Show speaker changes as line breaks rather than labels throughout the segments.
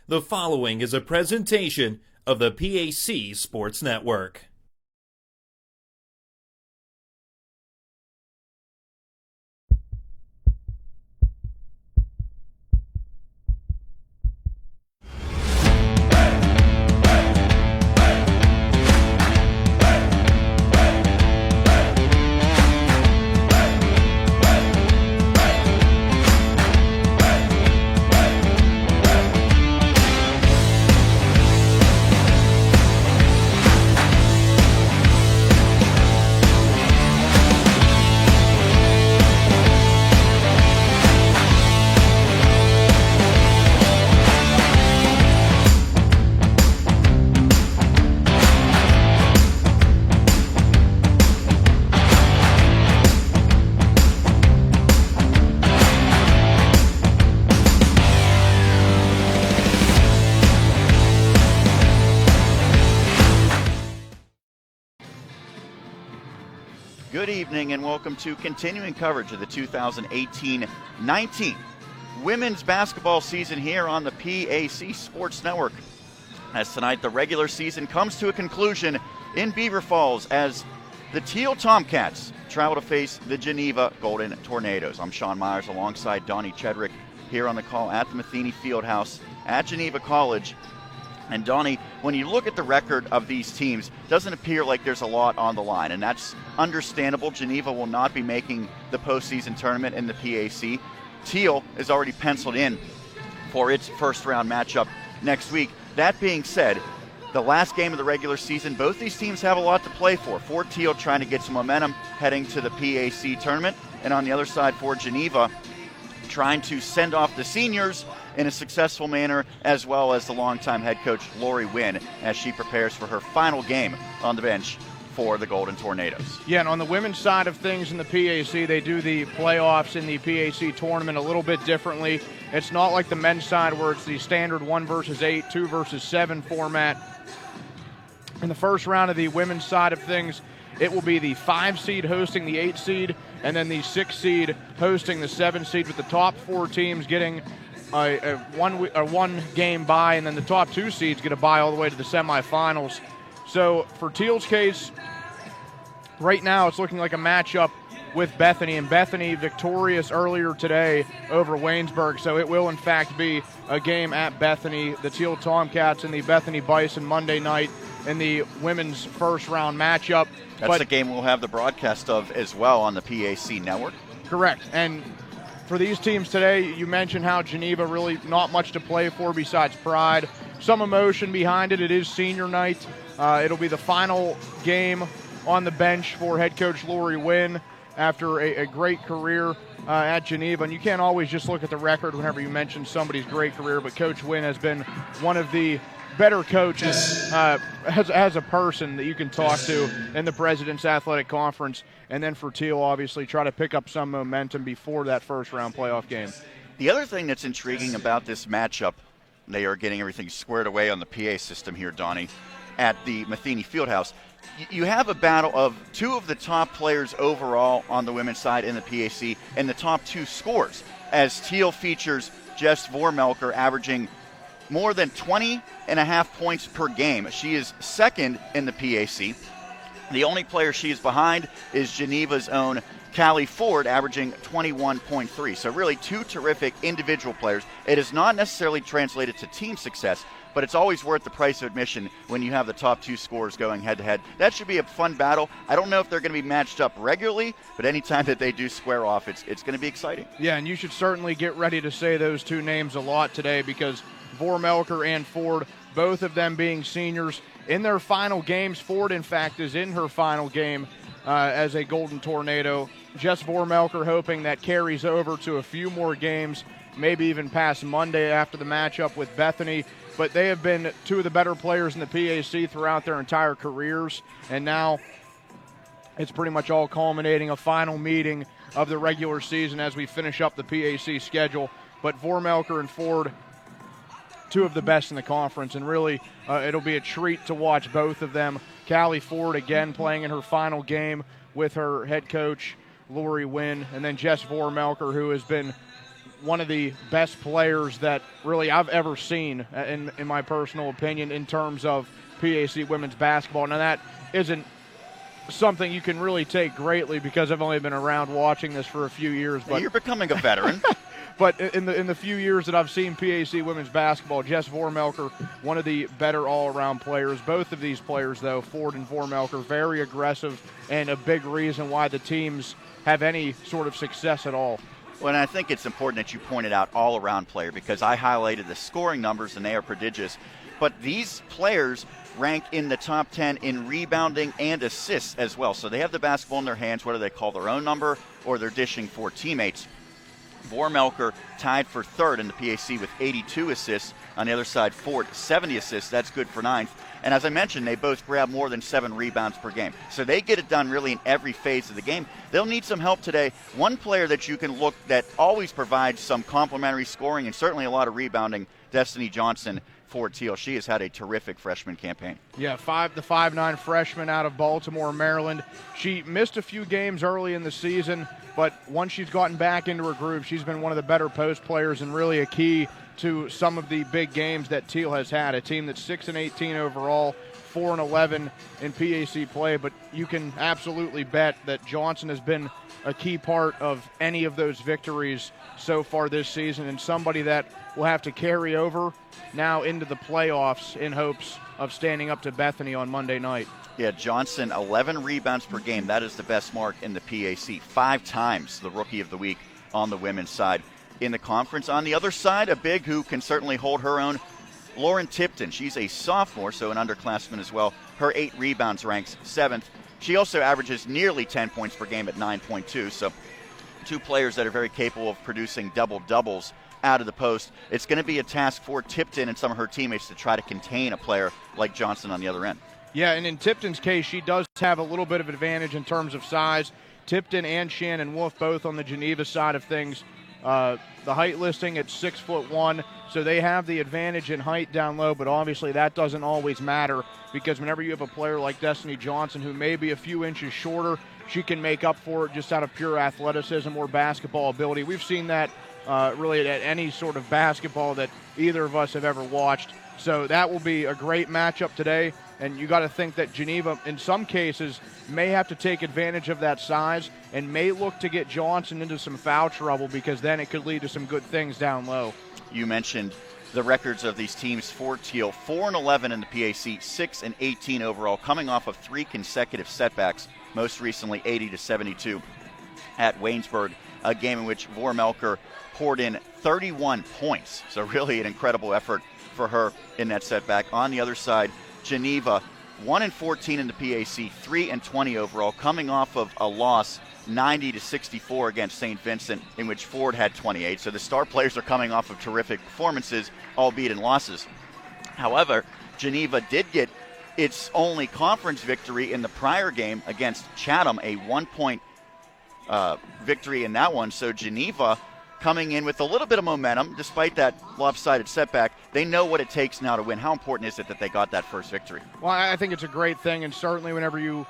The following is a presentation of the PAC Sports Network.
Good evening and welcome to continuing coverage of the 2018-19 women's basketball season here on the PAC Sports Network. As tonight the regular season comes to a conclusion in Beaver Falls as the Thiel Tomcats travel to face the Geneva Golden Tornadoes. I'm Sean Myers alongside Donnie Chedrick here on the call at the Matheny Fieldhouse at Geneva College. And Donnie, when you look at the record of these teams, doesn't appear like there's a lot on the line, and that's understandable. Geneva will not be making the postseason tournament in the PAC. Thiel is already penciled in for its first-round matchup next week. That being said, the last game of the regular season, both these teams have a lot to play for. For Thiel, trying to get some momentum heading to the PAC tournament, and on the other side for Geneva, trying to send off the seniors in a successful manner, as well as the longtime head coach Lori Wynn as she prepares for her final game on the bench for the Golden Tornadoes.
Yeah, and on the women's side of things in the PAC, they do the playoffs in the PAC tournament a little bit differently. It's not like the men's side where it's the standard 1 versus 8, 2 versus 7 format. In the first round of the women's side of things, it will be the 5 seed hosting the 8 seed, and then the 6 seed hosting the 7 seed, with the top 4 teams getting a one game bye, and then the top 2 seeds get a bye all the way to the semifinals. So for Thiel's case, right now it's looking like a matchup with Bethany, and Bethany victorious earlier today over Waynesburg, so it will in fact be a game at Bethany. The Thiel Tomcats and the Bethany Bison Monday night in the women's first round matchup.
That's the game we'll have the broadcast of as well on the PAC network.
Correct. And for these teams today, you mentioned how Geneva really not much to play for besides pride. Some emotion behind it. It is senior night. It'll be the final game on the bench for head coach Lori Wynn after a great career at Geneva. And you can't always just look at the record whenever you mention somebody's great career, but Coach Wynn has been one of the better coaches as a person that you can talk to in the President's Athletic Conference. And then for Thiel, obviously, try to pick up some momentum before that first-round playoff game.
The other thing that's intriguing about this matchup, they are getting everything squared away on the PA system here, Donnie, at the Matheny Fieldhouse. You have a battle of 2 of the top players overall on the women's side in the PAC and the top 2 scorers, as Thiel features Jess Vormelker averaging more than 20.5 points per game. She is second in the PAC. The only player she is behind is Geneva's own Callie Ford, averaging 21.3. So really 2 terrific individual players. It is not necessarily translated to team success, but it's always worth the price of admission when you have the top 2 scorers going head-to-head. That should be a fun battle. I don't know if they're going to be matched up regularly, but anytime that they do square off, it's going to be exciting.
Yeah, and you should certainly get ready to say those 2 names a lot today, because Vormelker and Ford, both of them being seniors in their final games. Ford, in fact, is in her final game as a Golden Tornado. Jess Vormelker hoping that carries over to a few more games, maybe even past Monday after the matchup with Bethany. But they have been 2 of the better players in the PAC throughout their entire careers, and now it's pretty much all culminating a final meeting of the regular season as we finish up the PAC schedule. But Vormelker and Ford, 2 of the best in the conference, and really it'll be a treat to watch both of them. Callie Ford again playing in her final game with her head coach Lori Wynn, and then Jess Vormelker, who has been one of the best players that really I've ever seen, in my personal opinion, in terms of PAC women's basketball. Now, that isn't something you can really take greatly because I've only been around watching this for a few years. But
You're becoming a veteran.
But in the few years that I've seen PAC women's basketball, Jess Vormelker, one of the better all-around players. Both of these players, though, Ford and Vormelker, very aggressive and a big reason why the teams have any sort of success at all.
Well, and I think it's important that you pointed out all-around player because I highlighted the scoring numbers, and they are prodigious. But these players rank in the top 10 in rebounding and assists as well. So they have the basketball in their hands, whether they call their own number or they're dishing for teammates. Vormelker tied for third in the PAC with 82 assists. On the other side, Ford, 70 assists. That's good for ninth. And as I mentioned, they both grab more than 7 rebounds per game. So they get it done really in every phase of the game. They'll need some help today. One player that you can look that always provides some complementary scoring and certainly a lot of rebounding, Destiny Johnson for Thiel. She has had a terrific freshman campaign.
Yeah, the 5'9" freshman out of Baltimore, Maryland. She missed a few games early in the season, but once she's gotten back into her groove, she's been one of the better post players and really a key to some of the big games that Thiel has had. A team that's 6-18 overall, 4-11 in PAC play, but you can absolutely bet that Johnson has been a key part of any of those victories so far this season, and somebody that will have to carry over now into the playoffs in hopes of standing up to Bethany on Monday night.
Yeah, Johnson, 11 rebounds per game. That is the best mark in the PAC. 5 times the Rookie of the Week on the women's side in the conference. On the other side, a big who can certainly hold her own, Lauren Tipton. She's a sophomore, so an underclassman as well. Her 8 rebounds ranks 7th. She also averages nearly 10 points per game at 9.2, so 2 players that are very capable of producing double-doubles out of the post. It's going to be a task for Tipton and some of her teammates to try to contain a player like Johnson on the other end.
Yeah, and in Tipton's case, she does have a little bit of advantage in terms of size. Tipton and Shannon Wolf both on the Geneva side of things. The height listing at 6'1", so they have the advantage in height down low, but obviously that doesn't always matter because whenever you have a player like Destiny Johnson who may be a few inches shorter, she can make up for it just out of pure athleticism or basketball ability. We've seen that really at any sort of basketball that either of us have ever watched. So that will be a great matchup today, and you got to think that Geneva, in some cases, may have to take advantage of that size and may look to get Johnson into some foul trouble because then it could lead to some good things down low. You
mentioned the records of these teams for Thiel. 4-11 in the PAC, 6-18 overall, coming off of 3 consecutive setbacks, most recently 80-72 at Waynesburg, a game in which Vormelker poured in 31 points. So really an incredible effort for her in that setback. On the other side, Geneva, 1-14 in the PAC, 3-20 overall, coming off of a loss 90-64 against St. Vincent, in which Ford had 28. So the star players are coming off of terrific performances, albeit in losses. However, Geneva did get its only conference victory in the prior game against Chatham, a 1-point victory in that one. So Geneva coming in with a little bit of momentum, despite that lopsided setback. They know what it takes now to win. How important is it that they got that first victory?
Well, I think it's a great thing, and certainly whenever you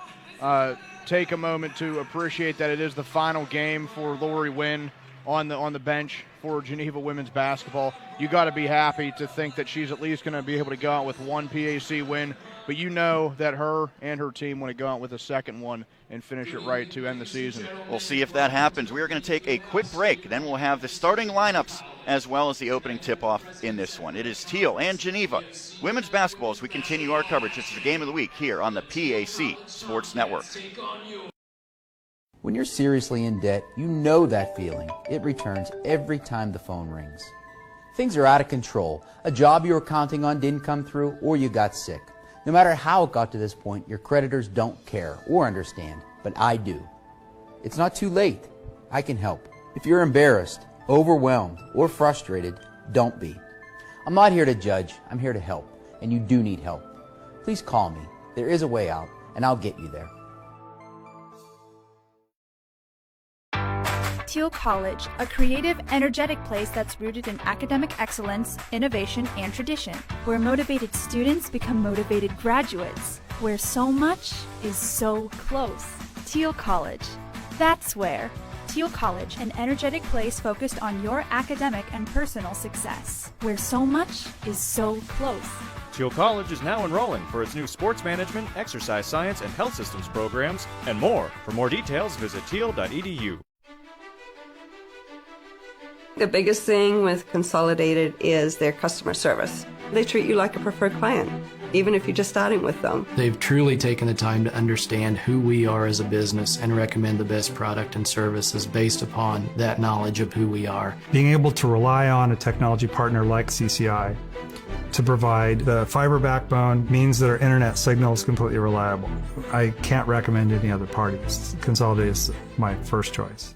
take a moment to appreciate that it is the final game for Lori Wynn on the bench for Geneva women's basketball, you got to be happy to think that she's at least going to be able to go out with one PAC win. But you know that her and her team want to go out with a second one and finish it right to end the season.
We'll see if that happens. We are going to take a quick break. Then we'll have the starting lineups as well as the opening tip-off in this one. It is Thiel and Geneva women's basketball as we continue our coverage. This is the game of the week here on the PAC Sports Network.
When you're seriously in debt, you know that feeling. It returns every time the phone rings. Things are out of control. A job you were counting on didn't come through, or you got sick. No matter how it got to this point, your creditors don't care or understand, but I do. It's not too late. I can help. If you're embarrassed, overwhelmed, or frustrated, don't be. I'm not here to judge. I'm here to help, and you do need help. Please call me. There is a way out, and I'll get you there.
Thiel College, a creative, energetic place that's rooted in academic excellence, innovation, and tradition, where motivated students become motivated graduates, where so much is so close. Thiel College. That's where. Thiel College, an energetic place focused on your academic and personal success, where so much is so close.
Thiel College is now enrolling for its new sports management, exercise science, and health systems programs, and more. For more details, visit thiel.edu.
The biggest thing with Consolidated is their customer service. They treat you like a preferred client, even if you're just starting with them.
They've truly taken the time to understand who we are as a business and recommend the best product and services based upon that knowledge of who we are.
Being able to rely on a technology partner like CCI to provide the fiber backbone means that our internet signal is completely reliable. I can't recommend any other parties. Consolidated is my first choice.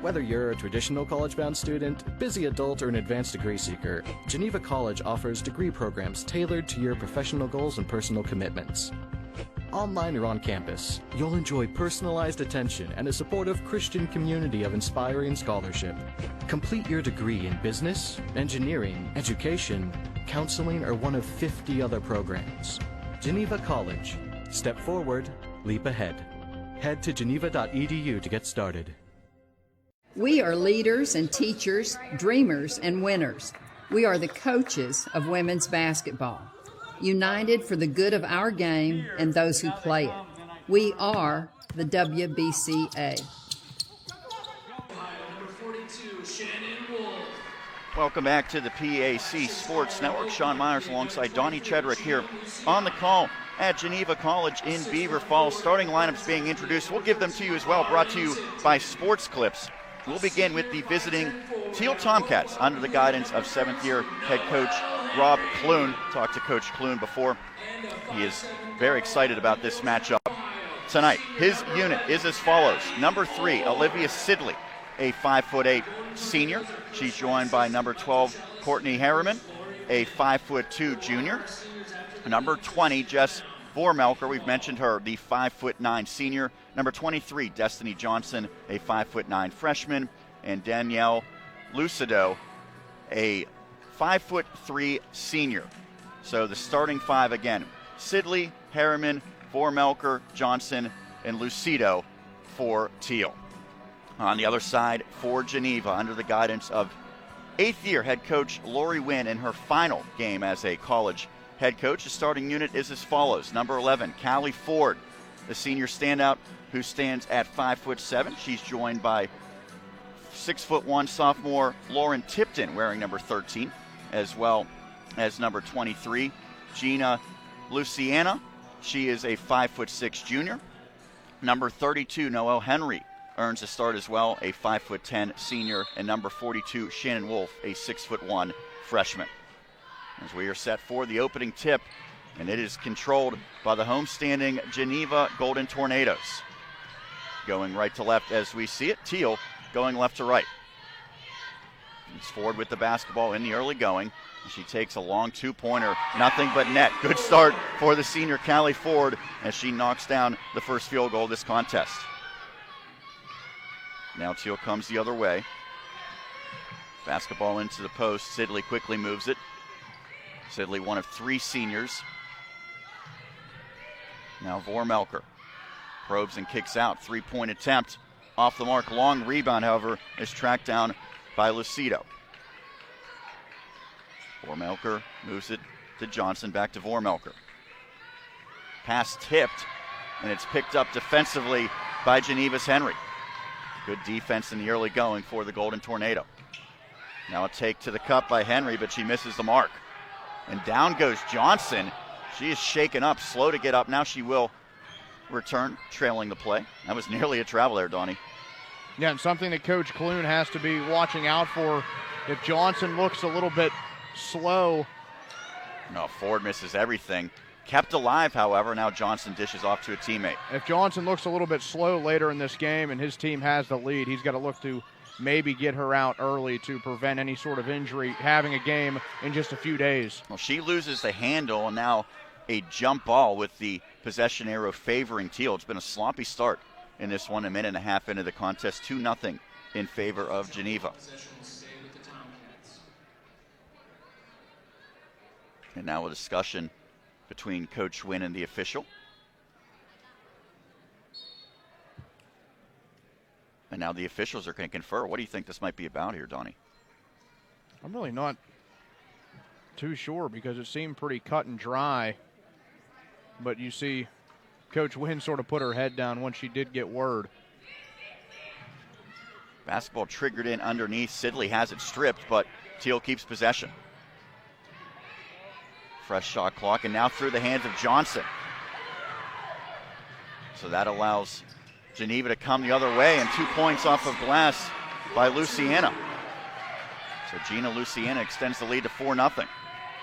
Whether you're a traditional college-bound student, busy adult, or an advanced degree seeker, Geneva College offers degree programs tailored to your professional goals and personal commitments. Online or on campus, you'll enjoy personalized attention and a supportive Christian community of inspiring scholarship. Complete your degree in business, engineering, education, counseling, or one of 50 other programs. Geneva College. Step forward, leap ahead. Head to geneva.edu to get started.
We are leaders and teachers, dreamers and winners. We are the coaches of women's basketball, united for the good of our game and those who play it. We are the WBCA.
Welcome back to the PAC Sports Network. Sean Myers alongside Donnie Chedrick here on the call at Geneva College in Beaver Falls. Starting lineups being introduced. We'll give them to you as well, brought to you by Sports Clips. We'll begin with the visiting Thiel Tomcats under the guidance of 7th-year head coach Rob Clune. Talked to Coach Clune before. He is very excited about this matchup tonight. His unit is as follows. Number 3, Olivia Sidley, a 5'8" senior. She's joined by number 12, Courtney Harriman, a 5'2" junior. Number 20, Jess Vormelker, we've mentioned her, the 5'9" senior. Number 23, Destiny Johnson, a 5'9" freshman. And Danielle Lucido, a 5'3" senior. So the starting five again, Sidley, Harriman, Vormelker, Johnson, and Lucido for Thiel. On the other side for Geneva, under the guidance of 8th-year head coach Lori Wynn in her final game as a college head coach. The starting unit is as follows. Number 11, Callie Ford, the senior standout who stands at 5'7". She's joined by 6'1" sophomore Lauren Tipton, wearing number 13, as well as number 23, Gina Luciana. She is a 5'6" junior. Number 32, Noelle Henry, earns a start as well, a 5'10" senior. And number 42, Shannon Wolf, a 6'1" freshman. As we are set for the opening tip, and it is controlled by the homestanding Geneva Golden Tornadoes. Going right to left as we see it, Thiel going left to right. It's Ford with the basketball in the early going. She takes a long two-pointer, nothing but net. Good start for the senior Callie Ford as she knocks down the first field goal of this contest. Now Thiel comes the other way. Basketball into the post. Sidley quickly moves it. Sidley, one of 3 seniors. Now Vormelker probes and kicks out. 3-point attempt off the mark. Long rebound, however, is tracked down by Lucido. Vormelker moves it to Johnson. Back to Vormelker. Pass tipped, and it's picked up defensively by Geneva's Henry. Good defense in the early going for the Golden Tornado. Now a take to the cup by Henry, but she misses the mark. And down goes Johnson. She is shaken up, slow to get up. Now she will return, trailing the play. That was nearly a travel there, Donnie.
Yeah, and something that Coach Clune has to be watching out for. If Johnson looks a little bit slow.
No, Ford misses everything. Kept alive, however. Now Johnson dishes off to a teammate.
If Johnson looks a little bit slow later in this game and his team has the lead, he's got to look to maybe get her out early to prevent any sort of injury, having a game in just a few days.
Well, she loses the handle, and now a jump ball with the possession arrow favoring Thiel. It's been a sloppy start in this one, a minute and a half into the contest. 2-0 in favor of Geneva. And now a discussion between Coach Wynn and the official. A And now the officials are going to confer. What do you think this might be about here, Donnie?
I'm really not too sure because it seemed pretty cut and dry. But you see Coach Wynn sort of put her head down once she did get word.
Basketball triggered in underneath. Sidley has it stripped, but Thiel keeps possession. Fresh shot clock, and now through the hands of Johnson. So that allows Geneva to come the other way, and 2 points off of glass by Luciana. So Gina Luciana extends the lead to 4-0.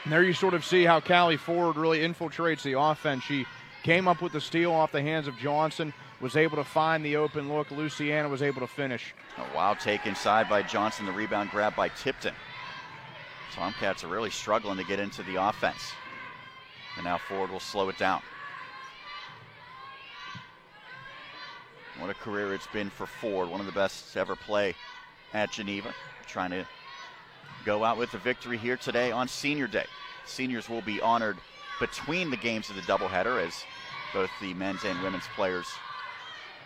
And there you sort of see how Callie Ford really infiltrates the offense. She came up with the steal off the hands of Johnson, was able to find the open look. Luciana was able to finish.
A wild take inside by Johnson, the rebound grab by Tipton. Tomcats are really struggling to get into the offense. And now Ford will slow it down. What a career it's been for Ford, one of the best to ever play at Geneva. Trying to go out with a victory here today on Senior Day. Seniors will be honored between the games of the doubleheader as both the men's and women's players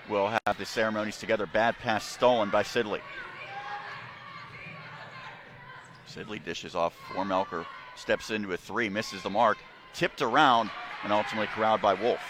will have the ceremonies together. Bad pass stolen by Sidley. Sidley dishes off Warmelker, steps into a three, misses the mark, tipped around, and ultimately corralled by Wolf.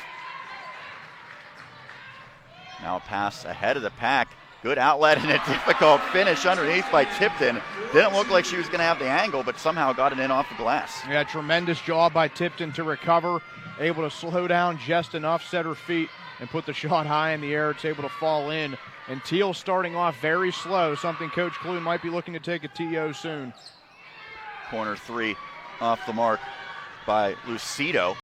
Now a pass ahead of the pack. Good outlet and a difficult finish underneath by Tipton. Didn't look like she was going to have the angle, but somehow got it in off the glass.
Yeah, tremendous job by Tipton to recover. Able to slow down just enough, set her feet, and put the shot high in the air. It's able to fall in. And Thiel starting off very slow, something Coach Clune might be looking to take a TO soon.
Corner three off the mark by Lucido.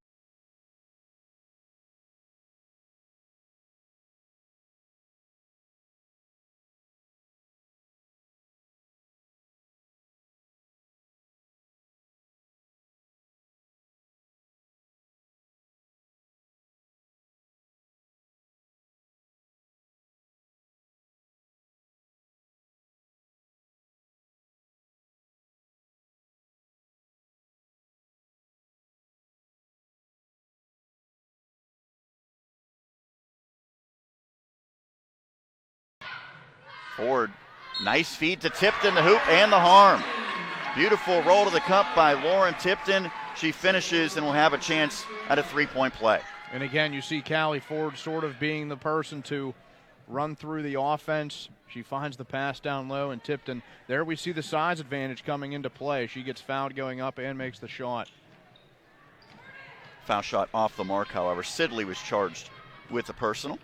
Ford, nice feed to Tipton, the hoop and the harm. Beautiful roll to the cup by Lauren Tipton. She finishes and will have a chance at a three-point play.
And again, you see Callie Ford sort of being the person to run through the offense. She finds the pass down low, and Tipton, there we see the size advantage coming into play. She gets fouled going up and makes the shot.
Foul shot off the mark, however. Sidley was charged with the personal,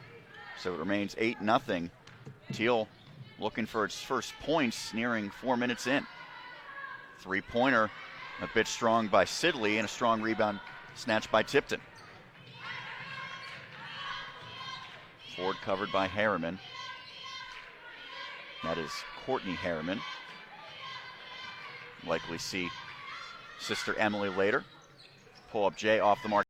so it remains 8-0. Thiel looking for its first points, nearing 4 minutes in. Three-pointer, a bit strong by Sidley, and a strong rebound snatched by Tipton. Ford covered by Harriman. That is Courtney Harriman. Likely see sister Emily later. Pull up Jay off the mark.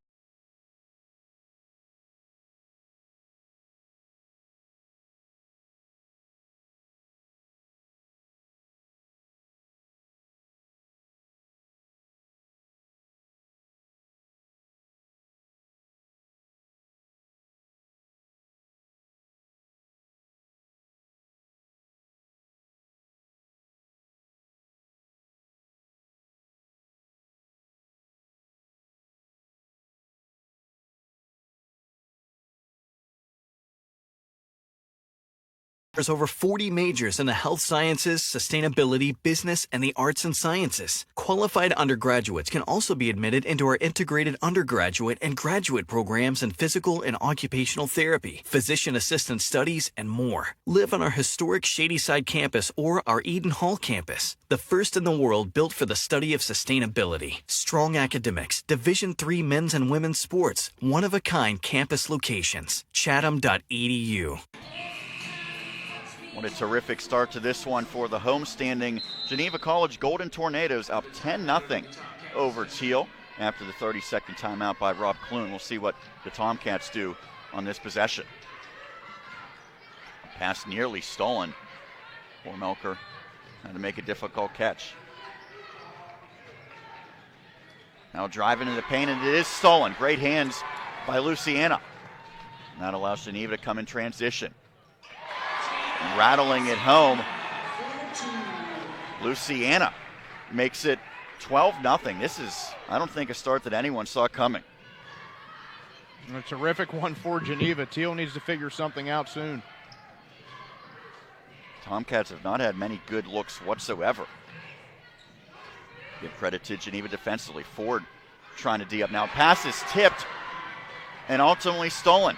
There's over 40 majors in the health sciences, sustainability, business, and the arts and sciences. Qualified undergraduates can also be admitted into our integrated undergraduate and graduate programs in physical and occupational therapy, physician assistant studies, and more. Live on our historic Shadyside campus or our Eden Hall campus, the first in the world built for the study of sustainability. Strong academics, Division III men's and women's sports, one-of-a-kind campus locations. Chatham.edu.
What a terrific start to this one for the homestanding Geneva College Golden Tornadoes, up 10-0 over Thiel after the 30-second timeout by Rob Clune. We'll see what the Tomcats do on this possession. Pass nearly stolen. Warmelker had to make a difficult catch. Now driving into the paint, and it is stolen. Great hands by Luciana. And that allows Geneva to come in transition. rattling it home. Luciana makes it 12-0. This is, I don't think, a start that anyone saw coming.
A terrific one for Geneva. Thiel needs to figure something out soon.
Tomcats have not had many good looks whatsoever. Give credit to Geneva defensively. Ford trying to D up now. Pass is tipped and ultimately stolen.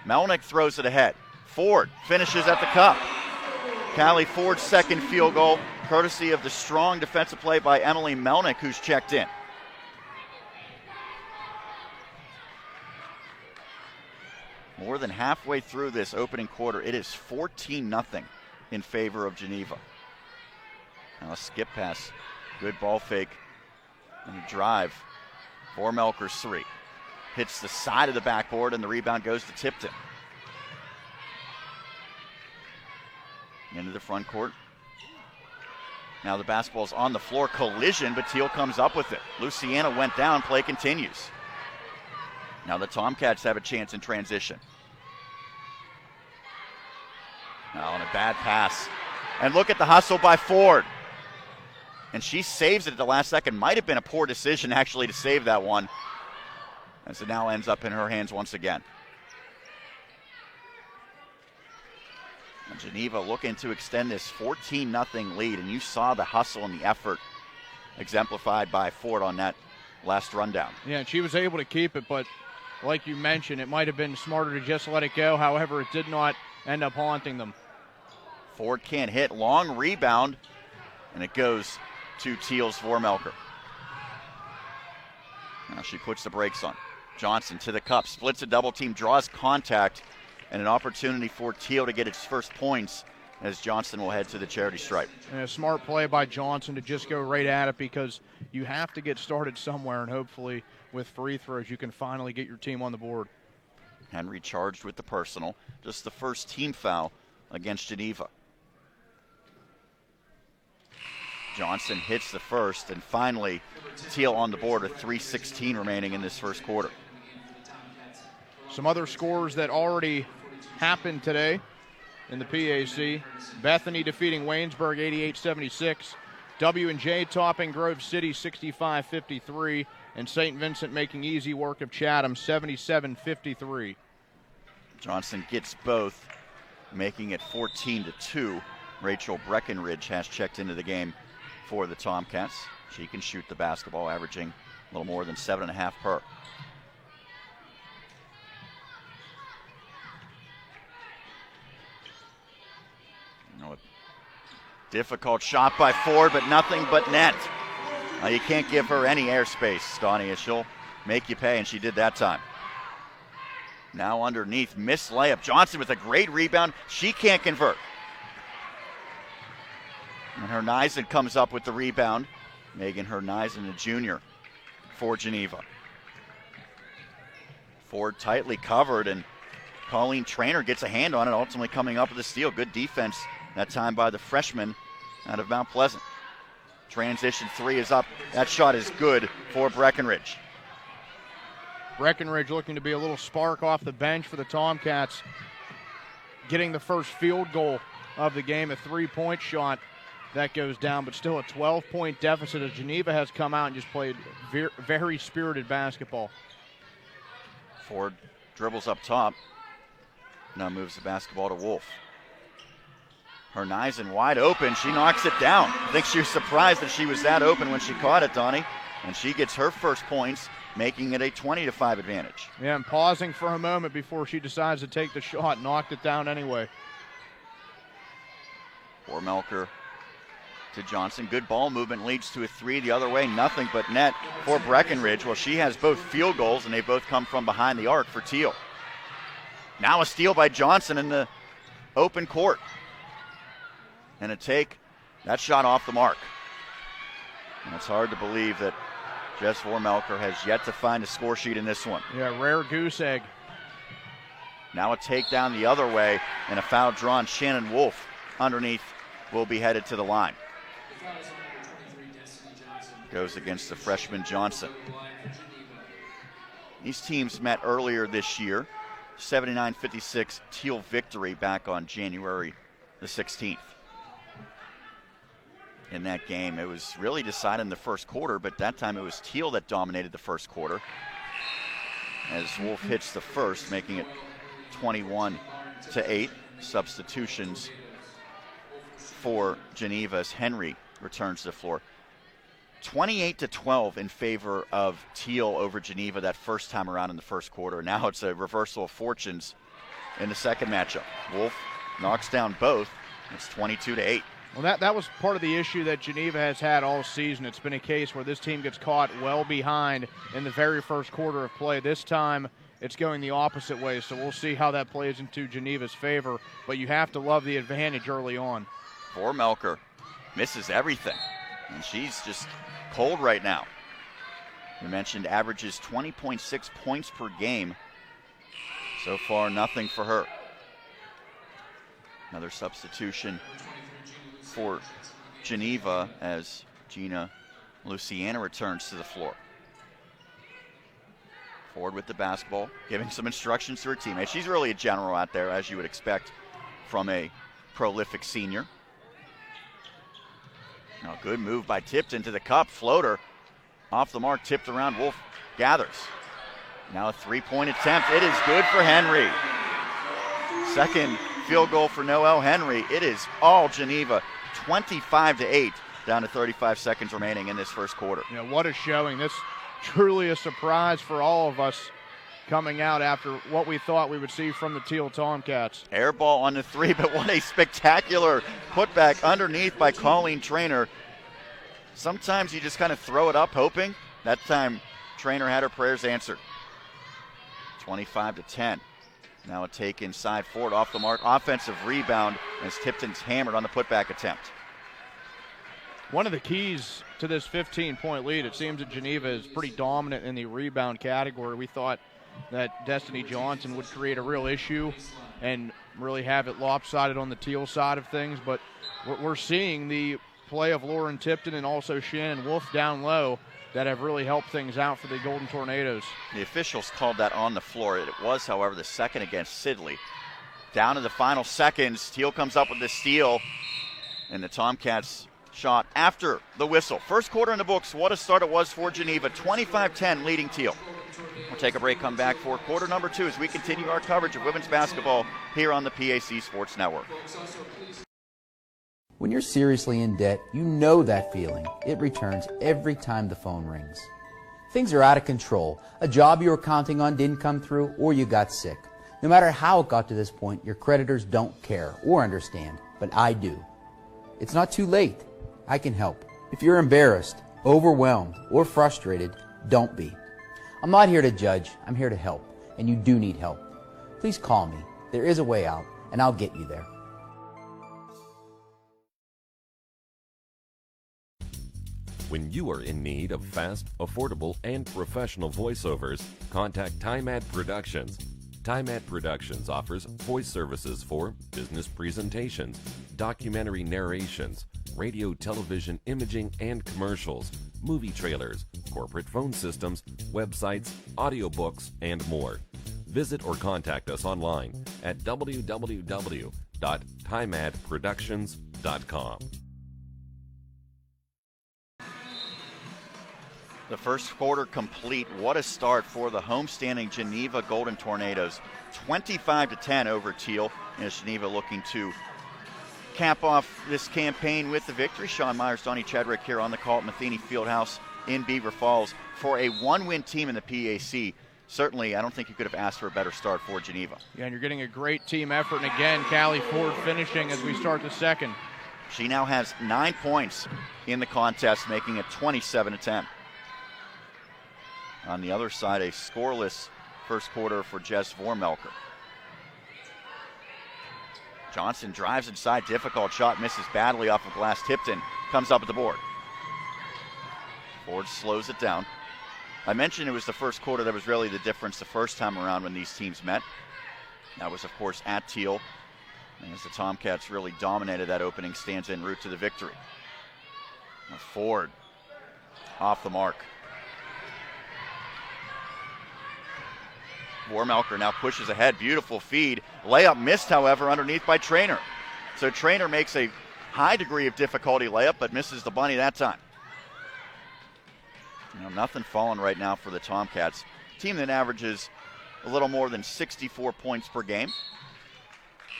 Melnick throws it ahead. Ford finishes at the cup. Callie Ford's second field goal, courtesy of the strong defensive play by Emily Melnick, who's checked in. More than halfway through this opening quarter, it is 14-0 in favor of Geneva. Now a skip pass, good ball fake, and a drive. Vormelker's three. Hits the side of the backboard, and the rebound goes to Tipton. Into the front court. Now the basketball's on the floor, collision, but Thiel comes up with it. Luciana went down, play continues. Now the Tomcats have a chance in transition. Now on a bad pass. And look at the hustle by Ford. And she saves it at the last second. Might have been a poor decision actually to save that one, as it now ends up in her hands once again. And Geneva looking to extend this 14-0 lead, and you saw the hustle and the effort exemplified by Ford on that last rundown.
Yeah, and she was able to keep it, but like you mentioned, it might have been smarter to just let it go. However, it did not end up haunting them.
Ford can't hit. Long rebound, and it goes to Thiel's Vormelker. Now she puts the brakes on. Johnson to the cup, splits a double team, draws contact, and an opportunity for Thiel to get its first points as Johnson will head to the charity stripe.
And a smart play by Johnson to just go right at it, because you have to get started somewhere, and hopefully with free throws you can finally get your team on the board.
Henry charged with the personal, just the first team foul against Geneva. Johnson hits the first, and finally Thiel on the board with 3:16 remaining in this first quarter.
Some other scores that already happened today in the PAC. Bethany defeating Waynesburg 88-76. W&J topping Grove City 65-53. And St. Vincent making easy work of Chatham 77-53.
Johnson gets both, making it 14-2. Rachel Breckenridge has checked into the game for the Tomcats. She can shoot the basketball, averaging a little more than 7.5 per. A difficult shot by Ford, but nothing but net. You can't give her any airspace, Donnie, as she'll make you pay, and she did that time. Now underneath, missed layup. Johnson with a great rebound. She can't convert. And Hernizen comes up with the rebound. Megan Hernizen, a junior for Geneva. Ford tightly covered, and Colleen Traynor gets a hand on it, ultimately coming up with a steal. Good defense that time by the freshman out of Mount Pleasant. Transition three is up. That shot is good for Breckenridge.
Breckenridge looking to be a little spark off the bench for the Tomcats. Getting the first field goal of the game, a three-point shot. That goes down, but still a 12-point deficit as Geneva has come out and just played very spirited basketball.
Ford dribbles up top. Now moves the basketball to Wolf. Hernizen wide open. She knocks it down. I think she was surprised that she was that open when she caught it, Donnie. And she gets her first points, making it a 20-5 advantage.
Yeah, and pausing for a moment before she decides to take the shot, knocked it down anyway.
Vormelker to Johnson. Good ball movement leads to a three the other way. Nothing but net for Breckenridge. Well, she has both field goals, and they both come from behind the arc for Thiel. Now a steal by Johnson in the open court. And a take. That shot off the mark. And it's hard to believe that Jess Vormelker has yet to find a score sheet in this one.
Yeah, rare goose egg.
Now a takedown the other way, and a foul drawn. Shannon Wolf underneath will be headed to the line. Goes against the freshman Johnson. These teams met earlier this year. 79-56 Thiel victory back on January the 16th. In that game, it was really decided in the first quarter, but that time it was Thiel that dominated the first quarter as Wolf hits the first, making it 21-8. Substitutions for Geneva as Henry returns to the floor. 28-12 in favor of Thiel over Geneva that first time around in the first quarter. Now it's a reversal of fortunes in the second matchup. Wolf knocks down both. It's 22-8.
Well, that was part of the issue that Geneva has had all season. It's been a case where this team gets caught well behind in the very first quarter of play. This time it's going the opposite way, so we'll see how that plays into Geneva's favor. But you have to love the advantage early on.
Vormelker misses everything, and she's just cold right now. We mentioned averages 20.6 points per game. So far, nothing for her. Another substitution for Geneva as Gina Luciana returns to the floor. Ford with the basketball, giving some instructions to her teammates. She's really a general out there, as you would expect from a prolific senior. Now, good move by Tipton to the cup. Floater off the mark, tipped around. Wolf gathers. Now a three-point attempt. It is good for Henry. Second field goal for Noelle Henry. It is all Geneva. 25-8, down to 35 seconds remaining in this first quarter.
You know, what a showing. This truly a surprise for all of us coming out after what we thought we would see from the Thiel Tomcats.
Air ball on the three, but what a spectacular putback underneath by Colleen Trainer. Sometimes you just kind of throw it up hoping. That time, Trainer had her prayers answered. 25-10. Now a take inside Ford off the mark. Offensive rebound as Tipton's hammered on the putback attempt.
One of the keys to this 15-point lead, it seems that Geneva is pretty dominant in the rebound category. We thought that Destiny Johnson would create a real issue and really have it lopsided on the Thiel side of things, but we're seeing the play of Lauren Tipton and also Shannon Wolf down low that have really helped things out for the Golden Tornadoes.
The officials called that on the floor. It was, however, the second against Sidley. Down to the final seconds. Thiel comes up with the steal, and the Tomcats shot after the whistle. First quarter in the books. What a start it was for Geneva. 25-10 leading Thiel. We'll take a break, come back for quarter number 2 as we continue our coverage of women's basketball here on the PAC Sports Network.
When you're seriously in debt, you know that feeling. It returns every time the phone rings. Things are out of control. A job you were counting on didn't come through, or you got sick. No matter how it got to this point, your creditors don't care or understand, but I do. It's not too late. I can help. If you're embarrassed, overwhelmed, or frustrated, don't be. I'm not here to judge. I'm here to help, and you do need help. Please call me. There is a way out, and I'll get you there.
When you are in need of fast, affordable, and professional voiceovers, contact TimeAd Productions. TimeAd Productions offers voice services for business presentations, documentary narrations, radio, television, imaging, and commercials, movie trailers, corporate phone systems, websites, audiobooks, and more. Visit or contact us online at www.timeadproductions.com.
The first quarter complete. What a start for the homestanding Geneva Golden Tornadoes. 25-10 over Thiel. And Geneva looking to cap off this campaign with the victory. Sean Myers, Donnie Chadwick here on the call at Matheny Fieldhouse in Beaver Falls. For a one-win team in the PAC, certainly I don't think you could have asked for a better start for Geneva.
Yeah, and you're getting a great team effort. And again, Callie Ford finishing as we start the second.
She now has 9 points in the contest, making it 27-10. On the other side, a scoreless first quarter for Jess Vormelker. Johnson drives inside, difficult shot, misses badly off of glass. Tipton comes up at the board. Ford slows it down. I mentioned it was the first quarter that was really the difference the first time around when these teams met. That was, of course, at Thiel. And as the Tomcats really dominated that opening stands en route to the victory. Now Ford off the mark. Vormelker now pushes ahead. Beautiful feed. Layup missed, however, underneath by Trainer. So Trainer makes a high degree of difficulty layup, but misses the bunny that time. Nothing falling right now for the Tomcats. Team that averages a little more than 64 points per game.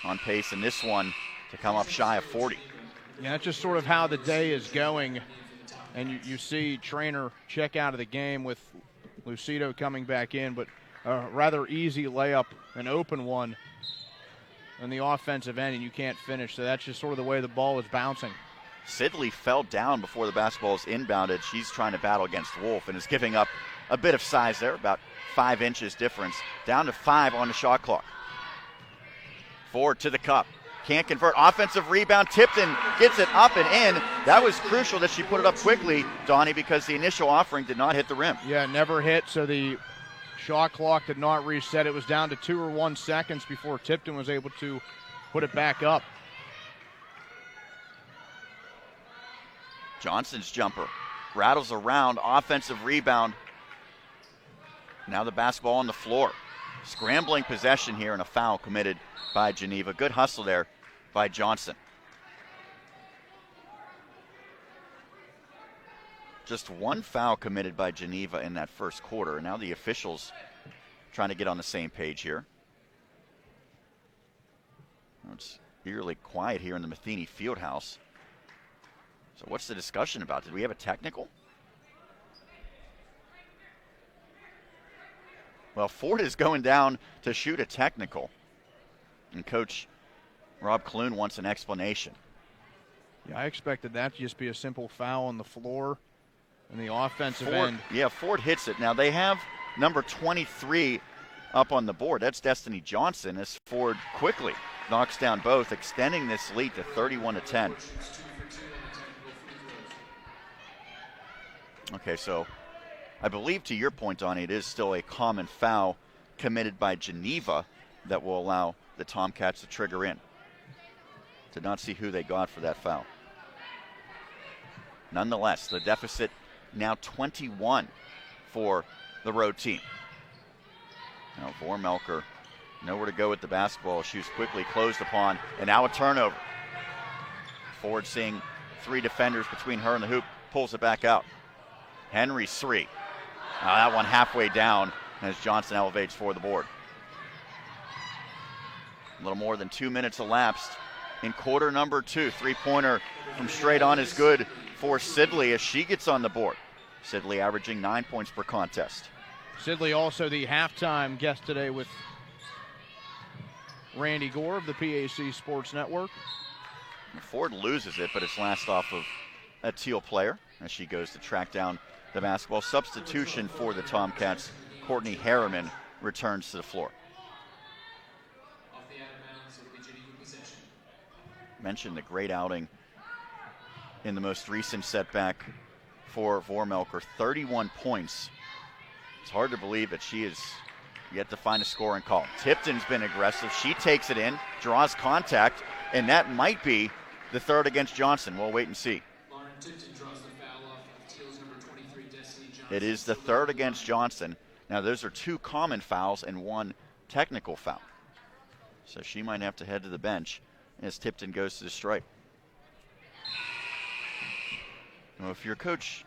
On pace in this one to come up shy of 40.
Yeah, that's just sort of how the day is going. And you see Trainer check out of the game with Lucido coming back in, but a rather easy layup, an open one on the offensive end, and you can't finish. So that's just sort of the way the ball is bouncing.
Sidley fell down before the basketball is inbounded. She's trying to battle against Wolf and is giving up a bit of size there, about 5 inches difference. Down to 5 on the shot clock. Ford to the cup. Can't convert. Offensive rebound. Tipton gets it up and in. That was crucial that she put it up quickly, Donnie, because the initial offering did not hit the rim.
Yeah, never hit, so the shot clock did not reset. It was down to 2 or 1 seconds before Tipton was able to put it back up.
Johnson's jumper rattles around. Offensive rebound. Now the basketball on the floor. Scrambling possession here and a foul committed by Geneva. Good hustle there by Johnson. Just 1 foul committed by Geneva in that first quarter. Now the officials trying to get on the same page here. It's eerily quiet here in the Matheny Fieldhouse. So what's the discussion about? Did we have a technical? Well, Ford is going down to shoot a technical. And Coach Rob Clune wants an explanation.
Yeah, I expected that to just be a simple foul on the floor and the offensive end.
Yeah, Ford hits it. Now they have number 23 up on the board. That's Destiny Johnson as Ford quickly knocks down both, extending this lead to 31-10. Okay, so I believe to your point, Donnie, it is still a common foul committed by Geneva that will allow the Tomcats to trigger in. Did not see who they got for that foul. Nonetheless, the deficit now 21 for the road team. Now Vormelker nowhere to go with the basketball. She was quickly closed upon, and now a turnover. Ford seeing 3 defenders between her and the hoop, pulls it back out. Henry's 3. That one halfway down as Johnson elevates for the board. A little more than 2 minutes elapsed in quarter number 2. 3-pointer from straight on is good for Sidley as she gets on the board. Sidley averaging 9 points per contest.
Sidley also the halftime guest today with Randy Gore of the PAC Sports Network.
Ford loses it, but it's last off of a Thiel player as she goes to track down the basketball. Substitution for the Tomcats. Courtney Harriman returns to the floor. Mentioned the great outing in the most recent setback for Vormelker. 31 points. It's hard to believe that she is yet to find a scoring call. Tipton's been aggressive. She takes it in, draws contact, and that might be the third against Johnson. We'll wait and see. It is the third against Johnson. Now, those are 2 common fouls and 1 technical foul. So she might have to head to the bench as Tipton goes to the stripe. Well, if you're Coach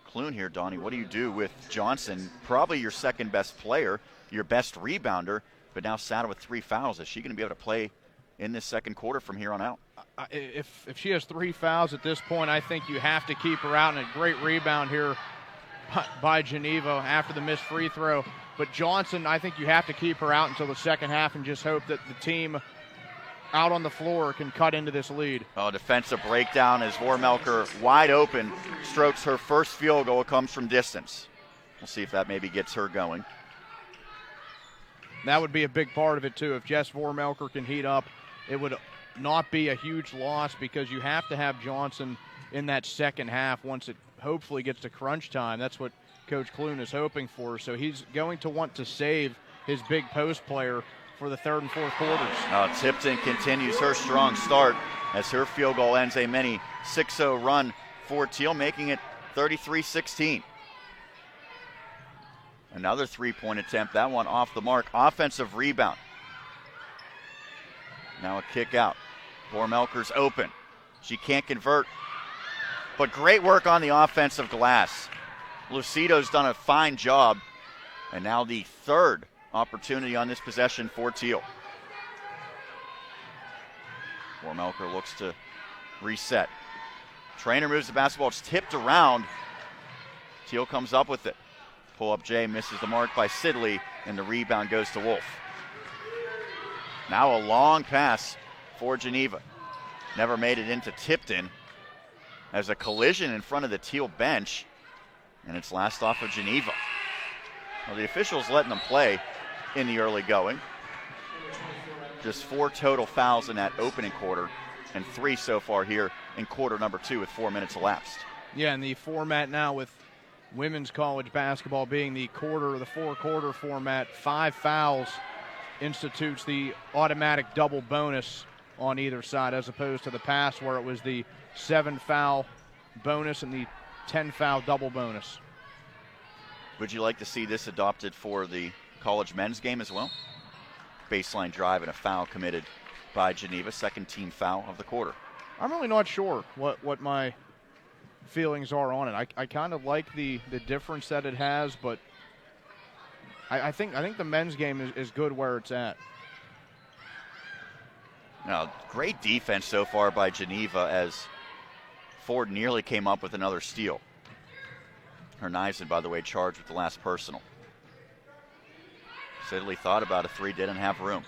Clune here, Donnie, what do you do with Johnson? Probably your second best player, your best rebounder, but now saddled with 3 fouls. Is she going to be able to play in this second quarter from here on out?
If she has 3 fouls at this point, I think you have to keep her out. And a great rebound here by Geneva after the missed free throw. But Johnson, I think you have to keep her out until the second half and just hope that the team out on the floor can cut into this lead.
Oh, defensive breakdown as Vormelker wide open, strokes her first field goal. It comes from distance. We'll see if that maybe gets her going.
That would be a big part of it, too. If Jess Vormelker can heat up, it would not be a huge loss because you have to have Johnson in that second half once it hopefully gets to crunch time. That's what Coach Clune is hoping for. So he's going to want to save his big post player for the third and fourth quarters.
Tipton continues her strong start as her field goal ends a mini 6-0 run for Thiel, making it 33-16. Another 3-point attempt, that one off the mark. Offensive rebound. Now a kick out. Bormelker's open. She can't convert, but great work on the offensive glass. Lucido's done a fine job, and now the third opportunity on this possession for Thiel. Bormelker looks to reset. Trainer moves the basketball. It's tipped around. Thiel comes up with it. Pull-up J misses the mark by Sidley, and the rebound goes to Wolf. Now a long pass for Geneva. Never made it into Tipton. There's a collision in front of the Thiel bench, and it's last off of Geneva. Well, the officials letting them play in the early going. Just 4 total fouls in that opening quarter, and 3 so far here in quarter number 2 with 4 minutes elapsed.
Yeah, and the format now with women's college basketball being the 4-quarter format, 5 fouls institutes the automatic double bonus on either side, as opposed to the past where it was the 7-foul bonus and the 10-foul double bonus.
Would you like to see this adopted for the college men's game as well? Baseline drive and a foul committed by Geneva, second team foul of the quarter.
I'm really not sure what my feelings are on it. I kind of like the difference that it has, but I think the men's game is good where it's at.
Now, great defense so far by Geneva as Ford nearly came up with another steal. Herneisen, by the way, charged with the last personal. Sidley thought about a 3, didn't have room.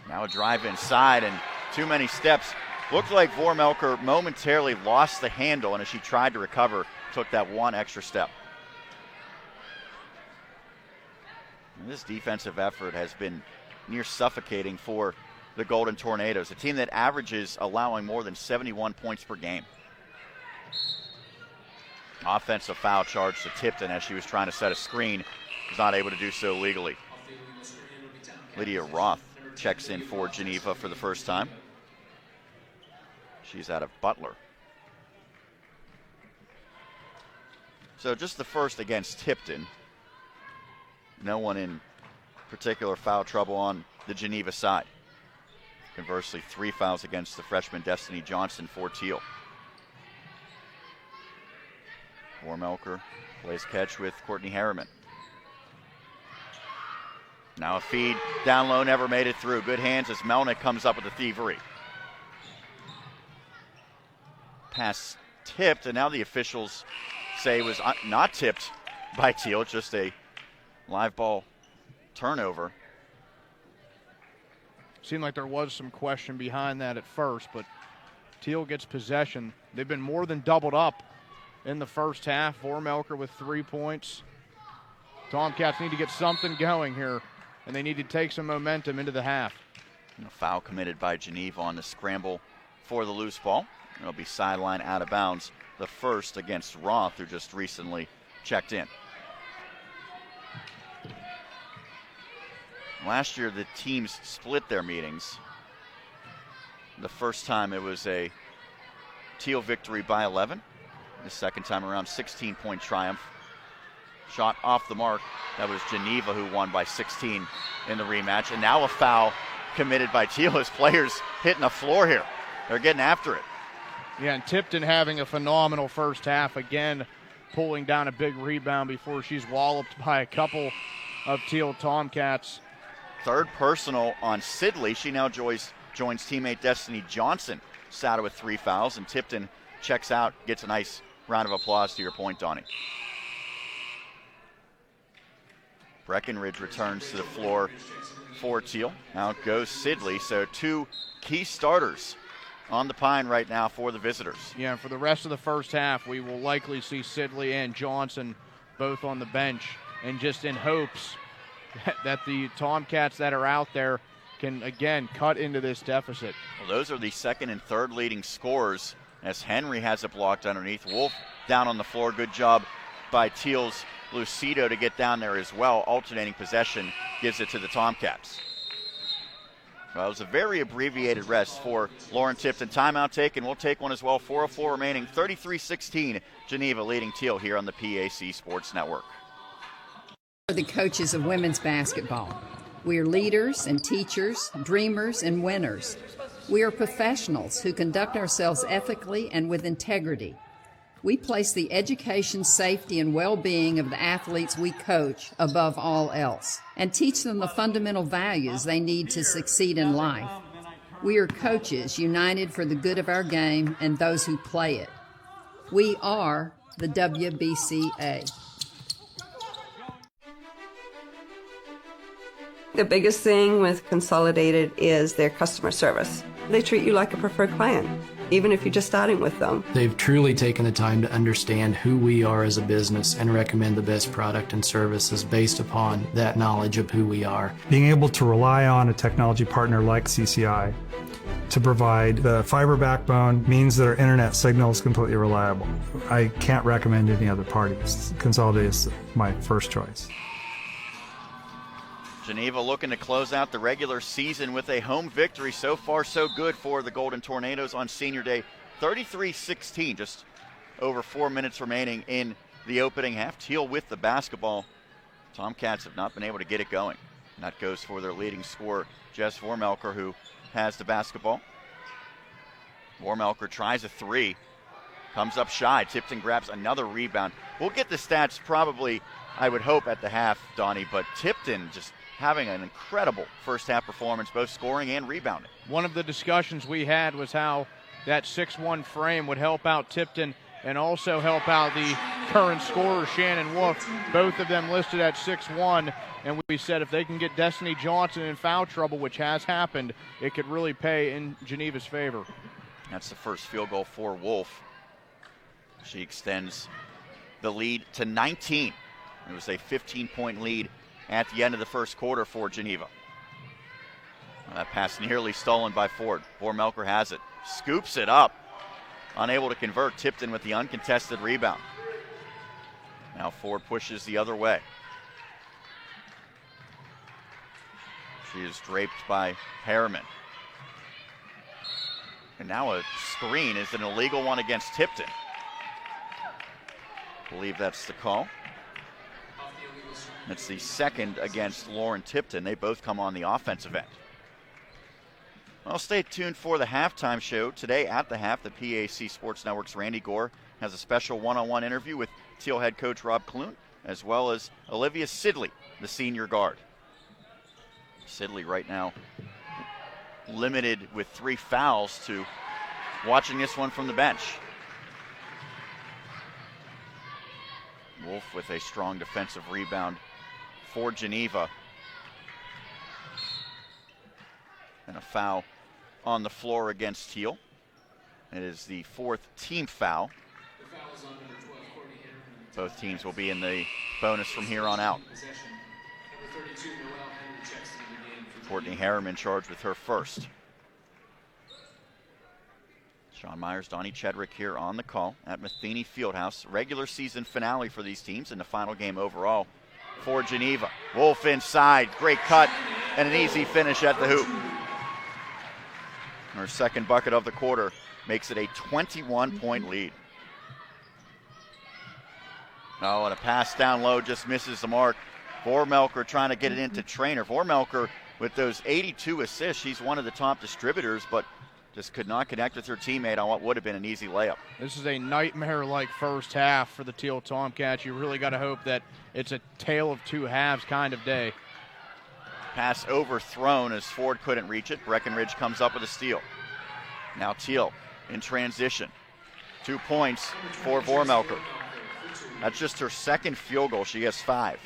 Now a drive inside and too many steps. Looked like Vormelker momentarily lost the handle, and as she tried to recover, took that one extra step. And this defensive effort has been near suffocating for the Golden Tornadoes, a team that averages allowing more than 71 points per game. Offensive foul charge to Tipton as she was trying to set a screen. Was not able to do so legally. Lydia Roth checks in for Geneva for the first time. She's out of Butler. So just the first against Tipton. No one in particular foul trouble on the Geneva side. Conversely, 3 fouls against the freshman Destiny Johnson for Thiel. Vormelker plays catch with Courtney Harriman. Now a feed down low, never made it through. Good hands as Melnick comes up with the thievery. Pass tipped, and now the officials say it was not tipped by Thiel, just a live ball turnover.
Seemed like there was some question behind that at first, but Thiel gets possession. They've been more than doubled up in the first half. Vormelker with 3 points. Tomcats need to get something going here, and they need to take some momentum into the half.
And a foul committed by Geneva on the scramble for the loose ball. It'll be sideline out of bounds. The first against Roth, who just recently checked in. Last year, the teams split their meetings. The first time it was a Thiel victory by 11. The second time around, 16-point triumph. Shot off the mark. That was Geneva who won by 16 in the rematch. And now a foul committed by Thiel as players hitting the floor here. They're getting after it.
Yeah, and Tipton having a phenomenal first half. Again, pulling down a big rebound before she's walloped by a couple of Thiel Tomcats.
Third personal on Sidley. She now joins teammate Destiny Johnson, saddled with 3 fouls, and Tipton checks out, gets a nice round of applause to your point, Donnie. Breckenridge returns to the floor for Thiel. Now goes Sidley, so 2 key starters on the pine right now for the visitors.
Yeah, for the rest of the first half, we will likely see Sidley and Johnson both on the bench, and just in hopes that the Tomcats that are out there can, again, cut into this deficit.
Well, those are the second and third leading scorers as Henry has it blocked underneath. Wolf down on the floor. Good job by Thiel's Lucido to get down there as well. Alternating possession gives it to the Tomcats. Well, it was a very abbreviated rest for Lauren Tipton. Timeout taken. We'll take one as well. 4:04 remaining. 33-16. Geneva leading Thiel here on the PAC Sports Network.
The coaches of women's basketball. We are leaders and teachers, dreamers and winners. We are professionals who conduct ourselves ethically and with integrity. We place the education, safety, and well-being of the athletes we coach above all else and teach them the fundamental values they need to succeed in life. We are coaches united for the good of our game and those who play it. We are the WBCA.
The biggest thing with Consolidated is their customer service. They treat you like a preferred client, even if you're just starting with them.
They've truly taken the time to understand who we are as a business and recommend the best product and services based upon that knowledge of who we are.
Being able to rely on a technology partner like CCI to provide the fiber backbone means that our internet signal is completely reliable. I can't recommend any other parties. Consolidated is my first choice.
Geneva looking to close out the regular season with a home victory. So far, so good for the Golden Tornadoes on Senior Day. 33-16, just over 4 minutes remaining in the opening half. Thiel with the basketball. Tomcats have not been able to get it going. And that goes for their leading scorer, Jess Vormelker, who has the basketball. Vormelker tries a three. Comes up shy. Tipton grabs another rebound. We'll get the stats probably, I would hope, at the half, Donnie, but Tipton just having an incredible first half performance, both scoring and rebounding.
One of the discussions we had was how that 6'1" frame would help out Tipton and also help out the current scorer, Shannon Wolf. Both of them listed at 6'1", and we said if they can get Destiny Johnson in foul trouble, which has happened, it could really pay in Geneva's favor.
That's the first field goal for Wolf. She extends the lead to 19. It was a 15-point lead at the end of the first quarter for Geneva. That pass nearly stolen by Ford. Vormelker has it. Scoops it up. Unable to convert. Tipton with the uncontested rebound. Now Ford pushes the other way. She is draped by Harriman. And now a screen is an illegal one against Tipton. I believe that's the call. It's the second against Lauren Tipton. They both come on the offensive end. Well, stay tuned for the halftime show. Today at the half, the PAC Sports Network's Randy Gore has a special one-on-one interview with Thiel head coach Rob Clune, as well as Olivia Sidley, the senior guard. Sidley right now limited with 3 fouls to watching this one from the bench. Wolf with a strong defensive rebound for Geneva. And a foul on the floor against Thiel. It is the 4th team foul. Both teams will be in the bonus from here on out. Courtney Harriman charged with her first. Sean Myers, Donnie Chedrick here on the call at Matheny Fieldhouse. Regular season finale for these teams and the final game overall for Geneva. Wolf inside, great cut, and an easy finish at the hoop. Her second bucket of the quarter makes it a 21-point lead. Oh, and a pass down low just misses the mark. Vormelker trying to get it into Trainer. Vormelker with those 82 assists, she's one of the top distributors, but just could not connect with her teammate on what would have been an easy layup.
This is a nightmare-like first half for the Thiel Tomcats. You really got to hope that it's a tale of two halves kind of day.
Pass overthrown as Ford couldn't reach it. Breckenridge comes up with a steal. Now Thiel in transition. 2 points for Vormelker. That's just her second field goal. She has 5.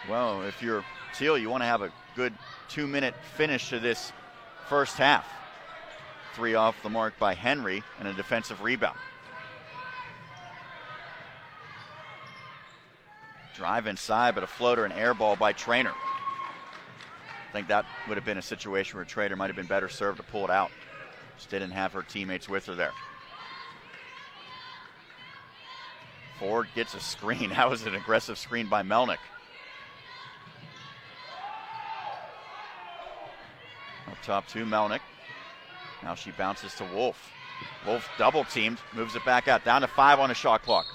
Well, if you're Thiel, you want to have a good 2-minute finish to this first half. 3 off the mark by Henry and a defensive rebound. Drive inside, but a floater and air ball by Trainer. I think that would have been a situation where Trainer might have been better served to pull it out. Just didn't have her teammates with her there. Ford gets a screen. That was an aggressive screen by Melnick. Up top to Melnick. Now she bounces to Wolf. Wolf double teamed, moves it back out, down to 5 on the shot clock.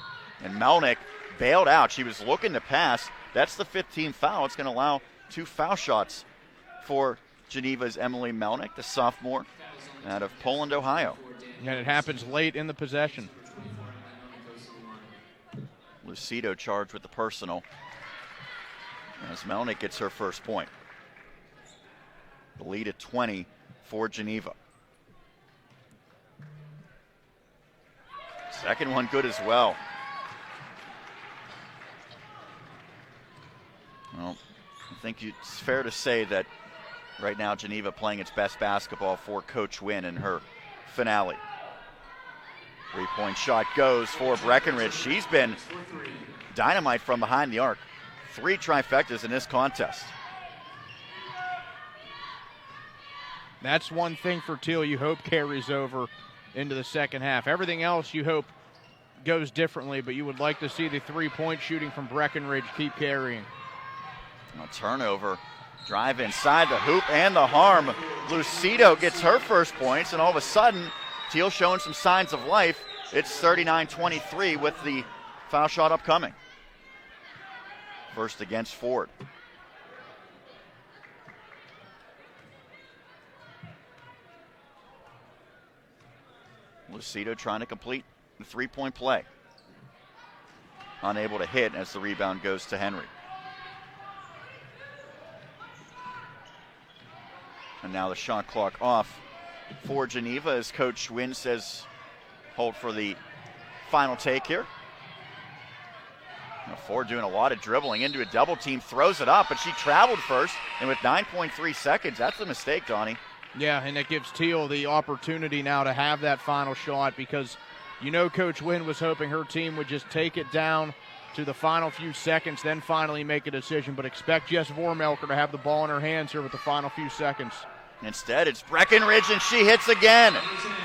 And Melnick bailed out. She was looking to pass, That's the 15th foul. It's going to allow 2 foul shots for Geneva's Emily Melnick, the sophomore out of Poland, Ohio.
And it happens late in the possession.
Lucido charged with the personal as Melnick gets her first point. The lead at 20 for Geneva. Second one good as well. Well, I think it's fair to say that right now Geneva playing its best basketball for Coach Wynn in her finale. 3-point shot goes for Breckenridge. She's been dynamite from behind the arc. 3 trifectas in this contest.
That's one thing for Thiel you hope carries over into the second half. Everything else you hope goes differently, but you would like to see the 3-point shooting from Breckenridge keep carrying.
A turnover, drive inside the hoop and the harm. Lucido gets her first points, and all of a sudden, Thiel showing some signs of life. It's 39-23 with the foul shot upcoming. First against Ford. Lucido trying to complete the 3-point play. Unable to hit as the rebound goes to Henry. And now the shot clock off for Geneva as Coach Wynn says hold for the final take here. Now Ford doing a lot of dribbling into a double team, throws it up, but she traveled first, and with 9.3 seconds, that's a mistake, Donnie.
Yeah, and it gives Thiel the opportunity now to have that final shot because you know Coach Wynn was hoping her team would just take it down to the final few seconds, then finally make a decision, but expect Jess Vormelker to have the ball in her hands here with the final few seconds.
Instead, it's Breckenridge, and she hits again.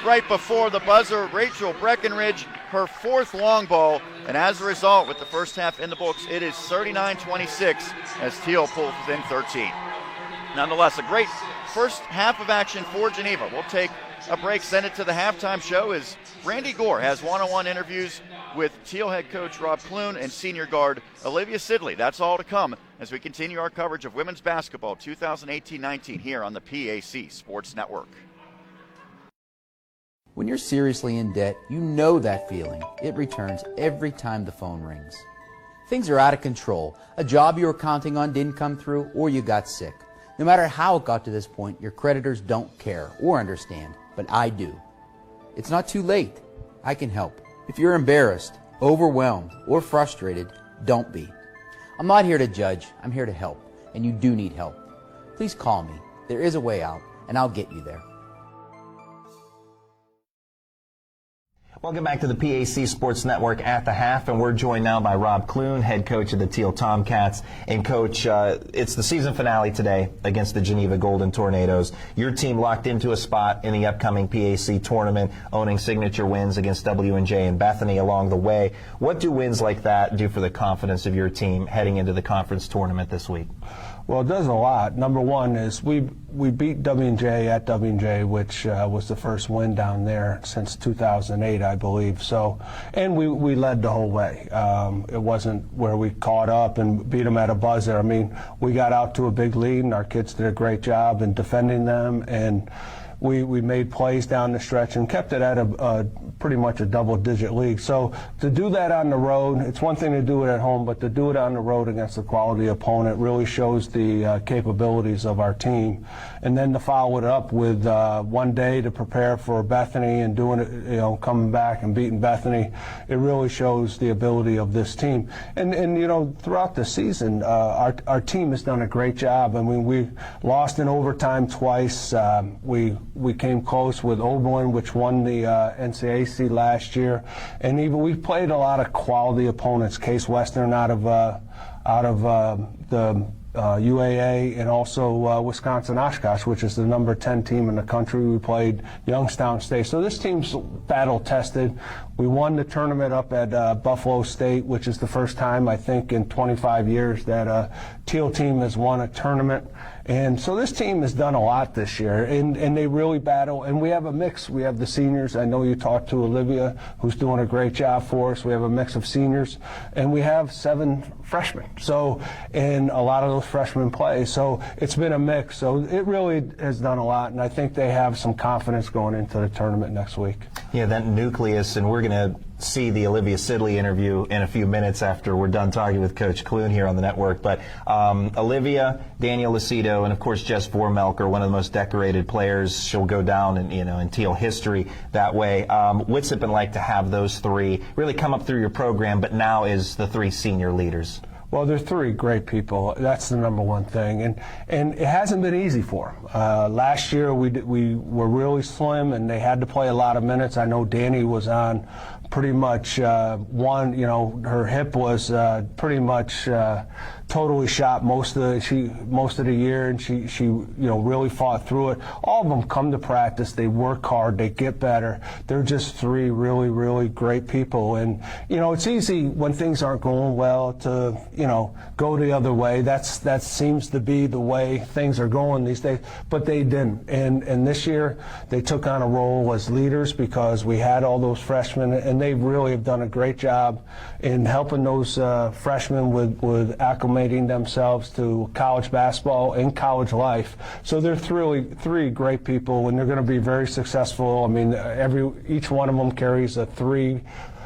Right before the buzzer, Rachel Breckenridge, her 4th long ball, and as a result, with the first half in the books, it is 39-26 as Thiel pulls within 13. Nonetheless, a great first half of action for Geneva. We'll take a break, send it to the halftime show as Randy Gore has one-on-one interviews with Thiel head coach Rob Clune and senior guard Olivia Sidley. That's all to come as we continue our coverage of women's basketball 2018-19 here on the PAC Sports Network.
When you're seriously in debt, you know that feeling. It returns every time the phone rings. Things are out of control. A job you were counting on didn't come through, or you got sick. No matter how it got to this point, your creditors don't care or understand, but I do. It's not too late. I can help. If you're embarrassed, overwhelmed, or frustrated, don't be. I'm not here to judge. I'm here to help, and you do need help. Please call me. There is a way out, and I'll get you there.
Welcome back to the PAC Sports Network at the half, and we're joined now by Rob Clune, head coach of the Thiel Tomcats. And Coach, it's the season finale today against the Geneva Golden Tornadoes. Your team locked into a spot in the upcoming PAC tournament, owning signature wins against W&J and Bethany along the way. What do wins like that do for the confidence of your team heading into the conference tournament this week?
Well, it does a lot. Number one is we beat W&J at W&J, which was the first win down there since 2008, I believe. So, and we led the whole way. It wasn't where we caught up and beat them at a buzzer. I mean, we got out to a big lead, and our kids did a great job in defending them, and we made plays down the stretch and kept it at a pretty much a double-digit league. So to do that on the road, it's one thing to do it at home, but to do it on the road against a quality opponent really shows the capabilities of our team. And then to follow it up with one day to prepare for Bethany and doing it, coming back and beating Bethany, it really shows the ability of this team. And throughout the season, our team has done a great job. I mean, we lost in overtime twice. We came close with Oberlin, which won the NCAC last year, and even we played a lot of quality opponents. Case Western out of the UAA, and also Wisconsin Oshkosh, which is the number 10 team in the country. We played Youngstown State. So this team's battle tested. We won the tournament up at Buffalo State, which is the first time, I think, in 25 years that a Thiel team has won a tournament. And so this team has done a lot this year, and they really battle. And we have a mix. We have the seniors. I know you talked to Olivia, who's doing a great job for us. We have a mix of seniors, and we have 7 freshmen. So, and a lot of those freshmen play. So it's been a mix. So it really has done a lot, and I think they have some confidence going into the tournament next week.
Yeah, that nucleus, and we're going to see the Olivia Sidley interview in a few minutes after we're done talking with Coach Clune here on the network. But Olivia, Daniel Lucido, and of course Jess Vormelker, one of the most decorated players. She'll go down in Thiel history that way. What's it been like to have those 3 really come up through your program, but now as the 3 senior leaders?
Well, they're 3 great people. That's the number one thing, and it hasn't been easy for them. Last year we were really slim, and they had to play a lot of minutes. I know Danny was on pretty much her hip was pretty much totally shot most of the year, and she really fought through it. All of them come to practice, they work hard, they get better. They're just 3 really, really great people, and it's easy when things aren't going well to go the other way. That seems to be the way things are going these days, but they didn't. And this year they took on a role as leaders because we had all those freshmen, and they really have done a great job in helping those freshmen with acclimating themselves to college basketball and college life. So they're 3 great people, and they're going to be very successful. I mean, each one of them carries a 3,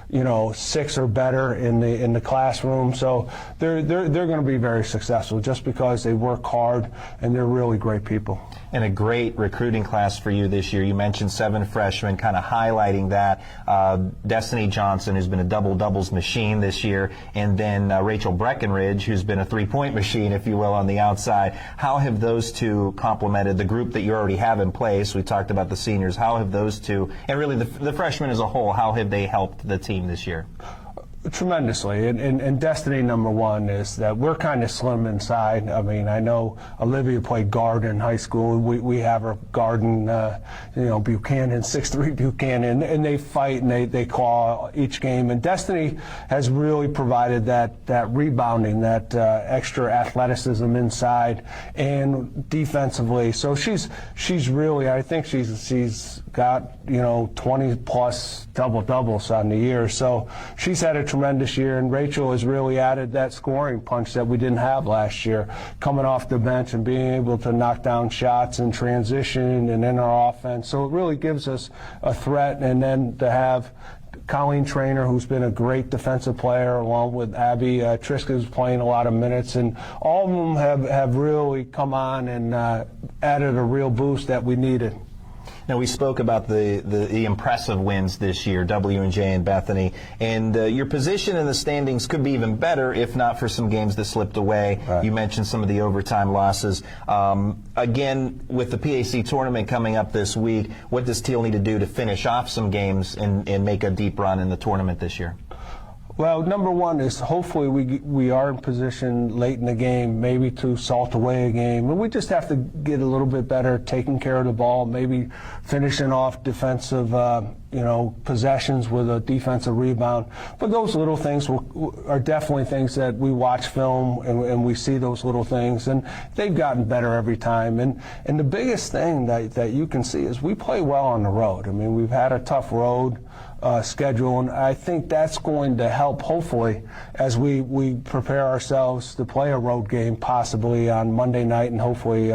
6 or better in the classroom. So they're going to be very successful just because they work hard, and they're really great people.
And a great recruiting class for you this year. You mentioned 7 freshmen, kind of highlighting that. Destiny Johnson, who's been a double-doubles machine this year, and then Rachel Breckenridge, who's been a 3-point machine, if you will, on the outside. How have those 2 complemented the group that you already have in place? We talked about the seniors. How have those 2, and really the freshmen as a whole, how have they helped the team this year?
Tremendously, and Destiny, number one, is that we're kind of slim inside. I mean, I know Olivia played guard in high school. We have her guarding, Buchanan, 6'3" Buchanan, and they fight and they claw each game. And Destiny has really provided that rebounding, that extra athleticism inside and defensively. So she's really, I think she's got 20 plus double-doubles on the year. So she's had a tremendous year, and Rachel has really added that scoring punch that we didn't have last year, coming off the bench and being able to knock down shots and transition and in our offense. So it really gives us a threat, and then to have Colleen Trainer, who's been a great defensive player, along with Abby Triska, who's playing a lot of minutes, and all of them have really come on and added a real boost that we needed.
Now, we spoke about the impressive wins this year, W&J and Bethany, and your position in the standings could be even better if not for some games that slipped away. Right. You mentioned some of the overtime losses. Again, with the PAC tournament coming up this week, what does Thiel need to do to finish off some games and make a deep run in the tournament this year?
Well, number one is hopefully we are in position late in the game, maybe to salt away a game. And we just have to get a little bit better taking care of the ball, maybe finishing off defensive possessions with a defensive rebound. But those little things are definitely things that we watch film and we see those little things. And they've gotten better every time. And the biggest thing that you can see is we play well on the road. I mean, we've had a tough road schedule, and I think that's going to help, hopefully, as we prepare ourselves to play a road game possibly on Monday night and hopefully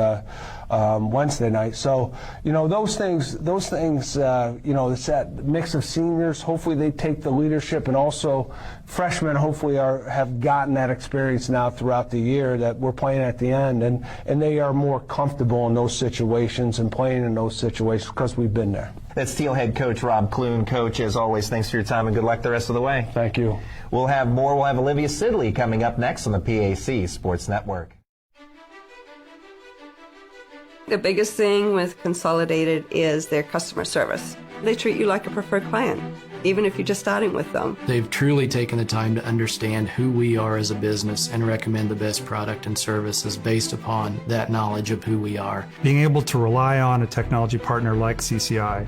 Wednesday night. So, those things, it's that mix of seniors. Hopefully they take the leadership, and also freshmen hopefully have gotten that experience now throughout the year that we're playing at the end, and they are more comfortable in those situations and playing in those situations because we've been there.
That's Thiel head coach Rob Clune. Coach, as always, thanks for your time and good luck the rest of the way.
Thank you.
We'll have more. We'll have Olivia Sidley coming up next on the PAC Sports Network.
The biggest thing with Consolidated is their customer service. They treat you like a preferred client, even if you're just starting with them.
They've truly taken the time to understand who we are as a business and recommend the best product and services based upon that knowledge of who we are.
Being able to rely on a technology partner like CCI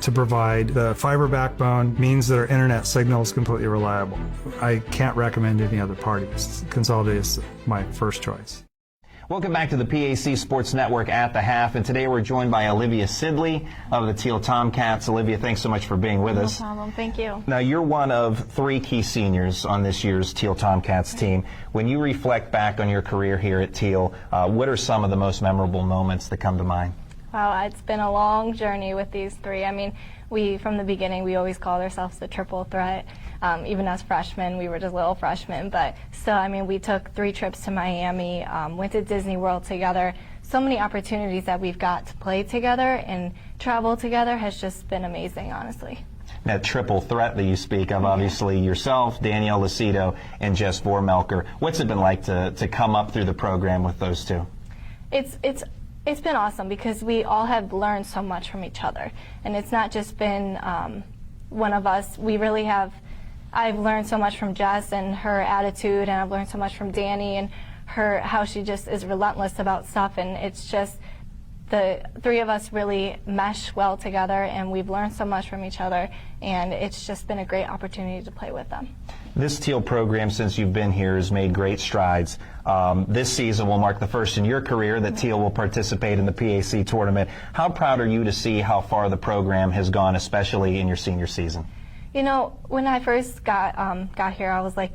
to provide the fiber backbone means that our internet signal is completely reliable. I can't recommend any other parties. Consolidated is my first choice.
Welcome back to the PAC Sports Network at the half, and today we're joined by Olivia Sidley of the Thiel Tomcats. Olivia, thanks so much for being with us.
No problem, thank you.
Now, you're one of 3 key seniors on this year's Thiel Tomcats team. When you reflect back on your career here at Thiel, what are some of the most memorable moments that come to mind?
Wow, it's been a long journey with these 3. I mean, from the beginning, we always called ourselves the triple threat. Even as freshmen, we were just little freshmen. But still, I mean, we took 3 trips to Miami, went to Disney World together. So many opportunities that we've got to play together and travel together has just been amazing, honestly.
That triple threat that you speak of, obviously yourself, Danielle Lucido, and Jess Vormelker. What's it been like to come up through the program with those 2?
It's been awesome because we all have learned so much from each other. And it's not just been one of us. We really have. I've learned so much from Jess and her attitude, and I've learned so much from Danny and how she just is relentless about stuff. And it's just the 3 of us really mesh well together, and we've learned so much from each other, and it's just been a great opportunity to play with them.
This Thiel program, since you've been here, has made great strides. This season will mark the first in your career that Thiel will participate in the PAC tournament. How proud are you to see how far the program has gone, especially in your senior season?
You know, when I first got here, I was like,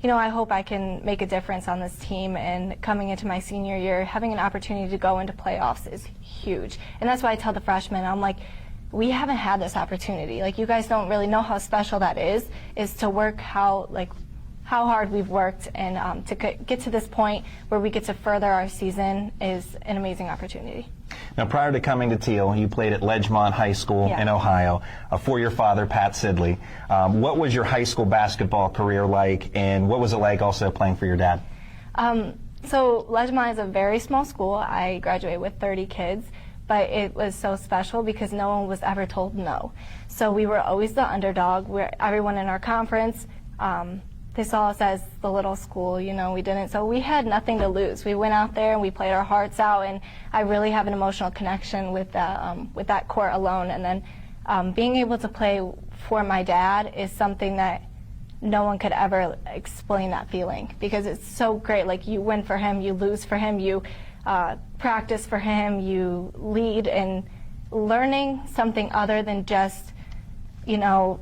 you know, I hope I can make a difference on this team. And coming into my senior year, having an opportunity to go into playoffs is huge. And that's why I tell the freshmen, I'm like, we haven't had this opportunity. Like, you guys don't really know how special that is to work how hard we've worked, and to get to this point where we get to further our season is an amazing opportunity.
Now, prior to coming to Thiel, you played at Ledgemont High School in Ohio for your father, Pat Sidley. What was your high school basketball career like, and what was it like also playing for your dad?
So Ledgemont is a very small school. I graduated with 30 kids, but it was so special because no one was ever told no. So we were always the underdog. Everyone in our conference, they saw us as the little school, you know, we didn't. So we had nothing to lose. We went out there and we played our hearts out, and I really have an emotional connection with that court alone. And then being able to play for my dad is something that no one could ever explain that feeling, because it's so great. Like, you win for him, you lose for him, you practice for him, you lead, and learning something other than just, you know,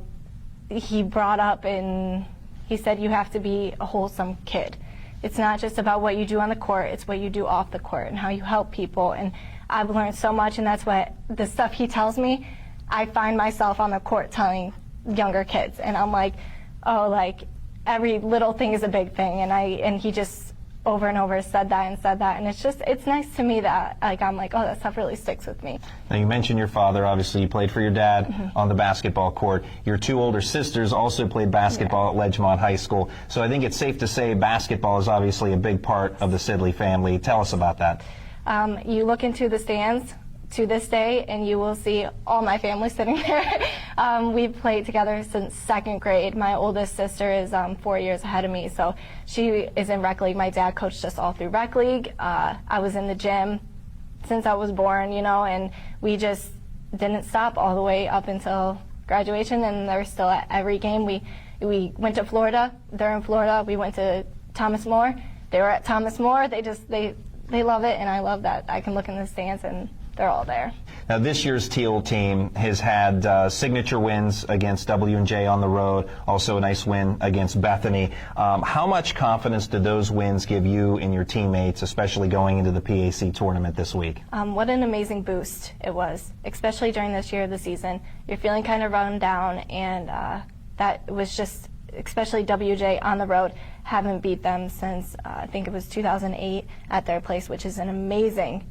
he brought up and he said you have to be a wholesome kid. It's not just about what you do on the court, it's what you do off the court and how you help people. And I've learned so much, and that's what the stuff he tells me, I find myself on the court telling younger kids, and I'm like, oh, like, every little thing is a big thing. And he just over and over said that, and it's nice to me that, like, I'm like, oh, that stuff really sticks with me.
Now, you mentioned your father. Obviously, you played for your dad on the basketball court. Your 2 older sisters also played basketball at Ledgemont High School. So I think it's safe to say basketball is obviously a big part of the Sidley family. Tell us about that.
You look into the stands to this day, and you will see all my family sitting there. We've played together since 2nd grade. My oldest sister is 4 years ahead of me, so she is in rec league. My dad coached us all through rec league. I was in the gym since I was born, you know, and we just didn't stop all the way up until graduation, and they're still at every game. We went to Florida. They're in Florida. We went to Thomas More. They were at Thomas More. They love it, and I love that I can look in the stands and they're all there.
Now, this year's Thiel team has had signature wins against W&J on the road, also a nice win against Bethany. How much confidence did those wins give you and your teammates, especially going into the PAC tournament this week?
What an amazing boost it was, especially during this year of the season. You're feeling kind of run down, and that was just, especially WJ on the road, haven't beat them since I think it was 2008 at their place, which is an amazing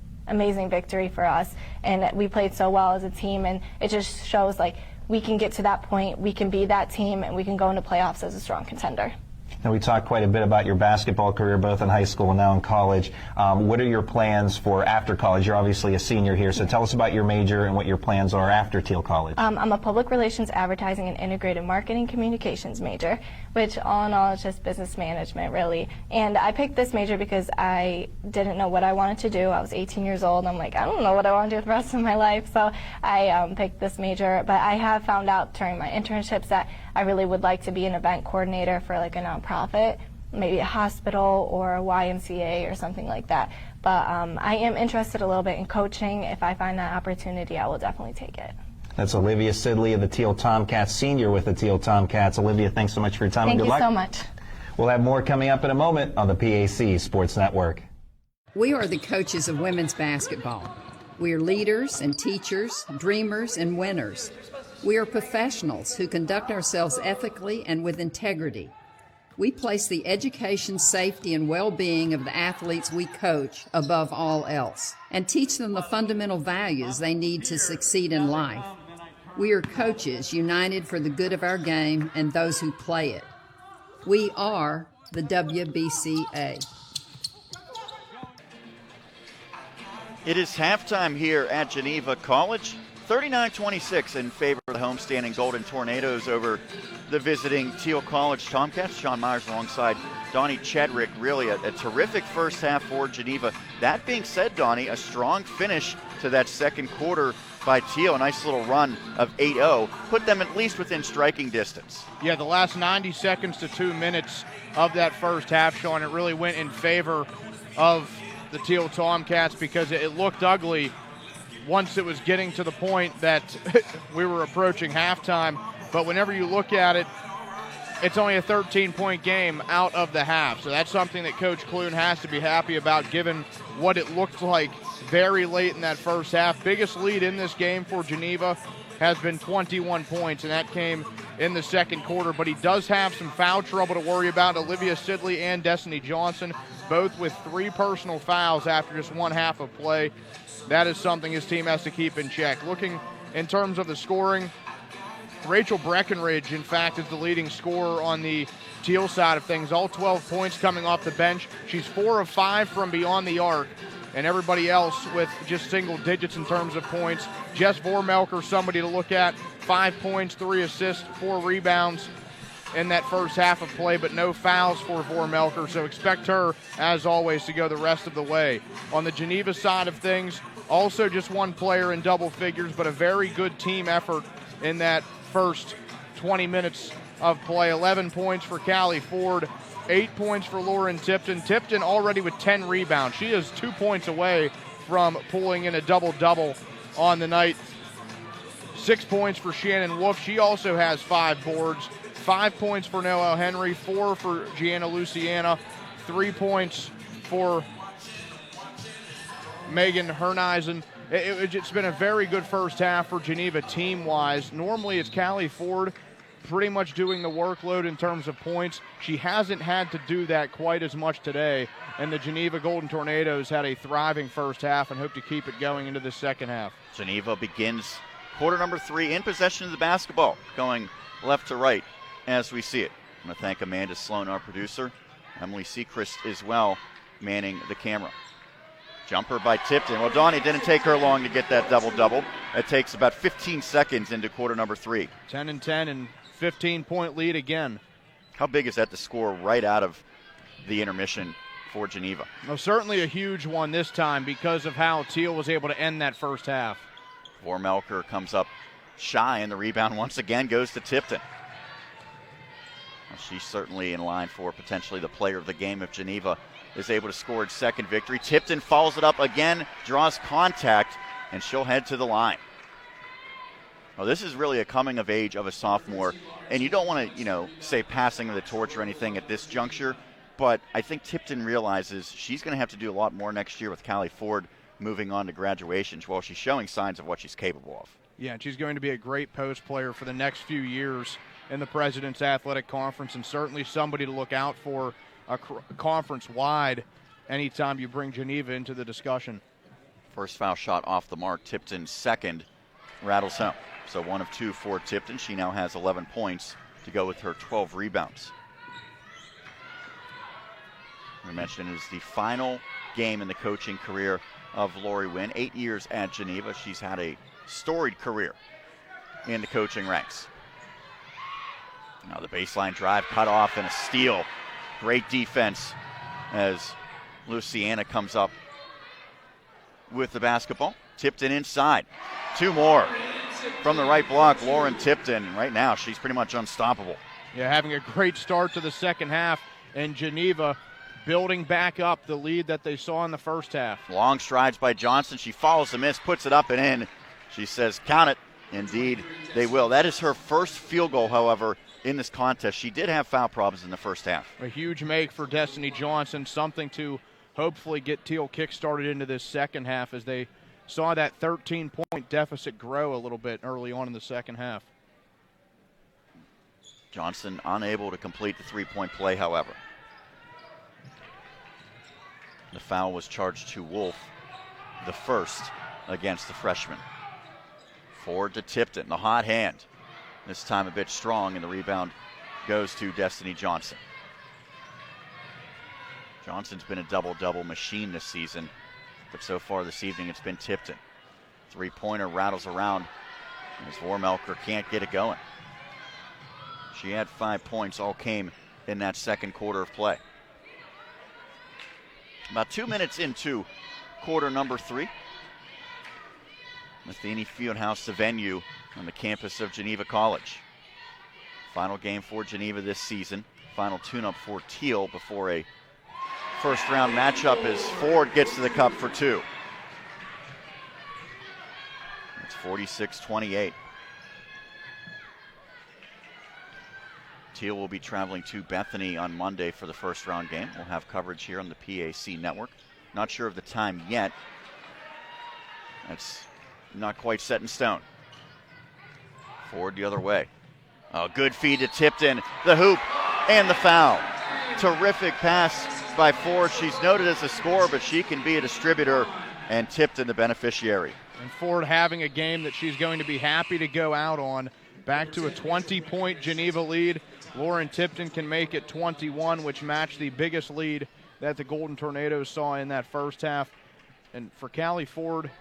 victory for us, and we played so well as a team, and it just shows, like, we can get to that point, we can be that team, and we can go into playoffs as a strong contender.
Now, we talked quite a bit about your basketball career, both in high school and now in college. What are your plans for after college? You're obviously a senior here, so tell us about your major and what your plans are after Thiel College.
I'm a public relations, advertising, and integrated marketing communications major, which all in all is just business management, really. And I picked this major because I didn't know what I wanted to do. I was 18 years old. I'm like, I don't know what I want to do with the rest of my life, so I picked this major. But I have found out during my internships that I really would like to be an event coordinator for like a nonprofit, maybe a hospital or a YMCA or something like that. But I am interested a little bit in coaching. If I find that opportunity, I will definitely take it.
That's Olivia Sidley of the Thiel Tomcats, senior with the Thiel Tomcats. Olivia, thanks so much for your time.
Thank
and good
you
luck.
so much.
We'll have more coming up in a moment on the PAC Sports Network.
We are the coaches of women's basketball. We are leaders and teachers, dreamers and winners. We are professionals who conduct ourselves ethically and with integrity. We place the education, safety, and well-being of the athletes we coach above all else and teach them the fundamental values they need to succeed in life. We are coaches united for the good of our game and those who play it. We are the WBCA.
It is halftime here at Geneva College. 39-26 in favor of the homestanding Golden Tornadoes over the visiting Thiel College Tomcats. Sean Myers alongside Donnie Chedrick. Really a terrific first half for Geneva. That being said, Donnie, a strong finish to that second quarter by Thiel. A nice little run of 8-0. Put them at least within striking distance.
Yeah, the last 90 seconds to 2 minutes of that first half, Sean, it really went in favor of the Thiel Tomcats because it looked ugly once it was getting to the point that we were approaching halftime. But whenever you look at it, it's only a 13-point game out of the half. So that's something that Coach Clune has to be happy about, given what it looked like very late in that first half. Biggest lead in this game for Geneva has been 21 points, and that came in the second quarter. But he does have some foul trouble to worry about. Olivia Sidley and Destiny Johnson, both with 3 personal fouls after just one half of play. That is something his team has to keep in check. Looking in terms of the scoring, Rachel Breckenridge, in fact, is the leading scorer on the Thiel side of things. All 12 points coming off the bench. She's 4 of 5 from beyond the arc, and everybody else with just single digits in terms of points. Jess Vormelker, somebody to look at. 5 points, 3 assists, 4 rebounds in that first half of play, but no fouls for Vormelker, so expect her, as always, to go the rest of the way. On the Geneva side of things, also just one player in double figures, but a very good team effort in that first 20 minutes of play. 11 points for Callie Ford, 8 points for Lauren Tipton. Tipton already with 10 rebounds. She is 2 points away from pulling in a double-double on the night. 6 points for Shannon Wolf. She also has 5 boards. 5 points for Noelle Henry, 4 for Gianna Luciana, 3 points for Megan Herneisen. It's been a very good first half for Geneva team-wise. Normally it's Callie Ford pretty much doing the workload in terms of points. She hasn't had to do that quite as much today, and the Geneva Golden Tornadoes had a thriving first half and hope to keep it going into the second half.
Geneva begins quarter number 3 in possession of the basketball, going left to right as we see it. I'm going to thank Amanda Sloan, our producer, Emily Sechrist as well, manning the camera. Jumper by Tipton. Well, Donnie didn't take her long to get that double-double. It takes about 15 seconds into quarter number 3.
10 and 10 and 15-point lead again.
How big is that to score right out of the intermission for Geneva?
Well, certainly a huge one this time because of how Thiel was able to end that first half.
Vormelker comes up shy, and the rebound once again goes to Tipton. Well, she's certainly in line for potentially the player of the game if Geneva is able to score its second victory. Tipton follows it up again, draws contact, and she'll head to the line. Well, this is really a coming of age of a sophomore, and you don't want to, say passing of the torch or anything at this juncture, but I think Tipton realizes she's going to have to do a lot more next year with Callie Ford moving on to graduation. Well, she's showing signs of what she's capable of.
Yeah, and she's going to be a great post player for the next few years in the President's Athletic Conference, and certainly somebody to look out for conference-wide anytime you bring Geneva into the discussion.
First foul shot off the mark. Tipton's second rattles home. So 1 of 2 for Tipton. She now has 11 points to go with her 12 rebounds. I mentioned it is the final game in the coaching career of Lori Wynn. 8 years at Geneva. She's had a storied career in the coaching ranks. Now the baseline drive cut off and a steal. Great defense as Luciana comes up with the basketball. Tipton inside. 2 more from the right block. Lauren Tipton. Right now she's pretty much unstoppable.
Yeah, having a great start to the second half, and Geneva building back up the lead that they saw in the first half.
Long strides by Johnson. She follows the miss, puts it up and in. She says, count it. Indeed, they will. That is her first field goal, however, in this contest. She did have foul problems in the first half.
A huge make for Destiny Johnson, something to hopefully get Thiel kick-started into this second half as they saw that 13-point deficit grow a little bit early on in the second half.
Johnson unable to complete the three-point play, however. The foul was charged to Wolf, the first against the freshman. Forward to Tipton, the hot hand. This time a bit strong, and the rebound goes to Destiny Johnson. Johnson's been a double-double machine this season, but so far this evening it's been Tipton. Three-pointer rattles around as Vormelker can't get it going. She had 5 points, all came in that second quarter of play. About 2 minutes into quarter number 3. Matheny Fieldhouse, the venue on the campus of Geneva College. Final game for Geneva this season. Final tune-up for Thiel before a first-round matchup as Ford gets to the cup for 2. It's 46-28. Thiel will be traveling to Bethany on Monday for the first-round game. We'll have coverage here on the PAC network. Not sure of the time yet. That's not quite set in stone. Ford the other way. Oh, good feed to Tipton. The hoop and the foul. Terrific pass by Ford. She's noted as a scorer, but she can be a distributor, and Tipton the beneficiary.
And Ford having a game that she's going to be happy to go out on. Back to a 20-point Geneva lead. Lauren Tipton can make it 21, which matched the biggest lead that the Golden Tornadoes saw in that first half. And for Callie Ford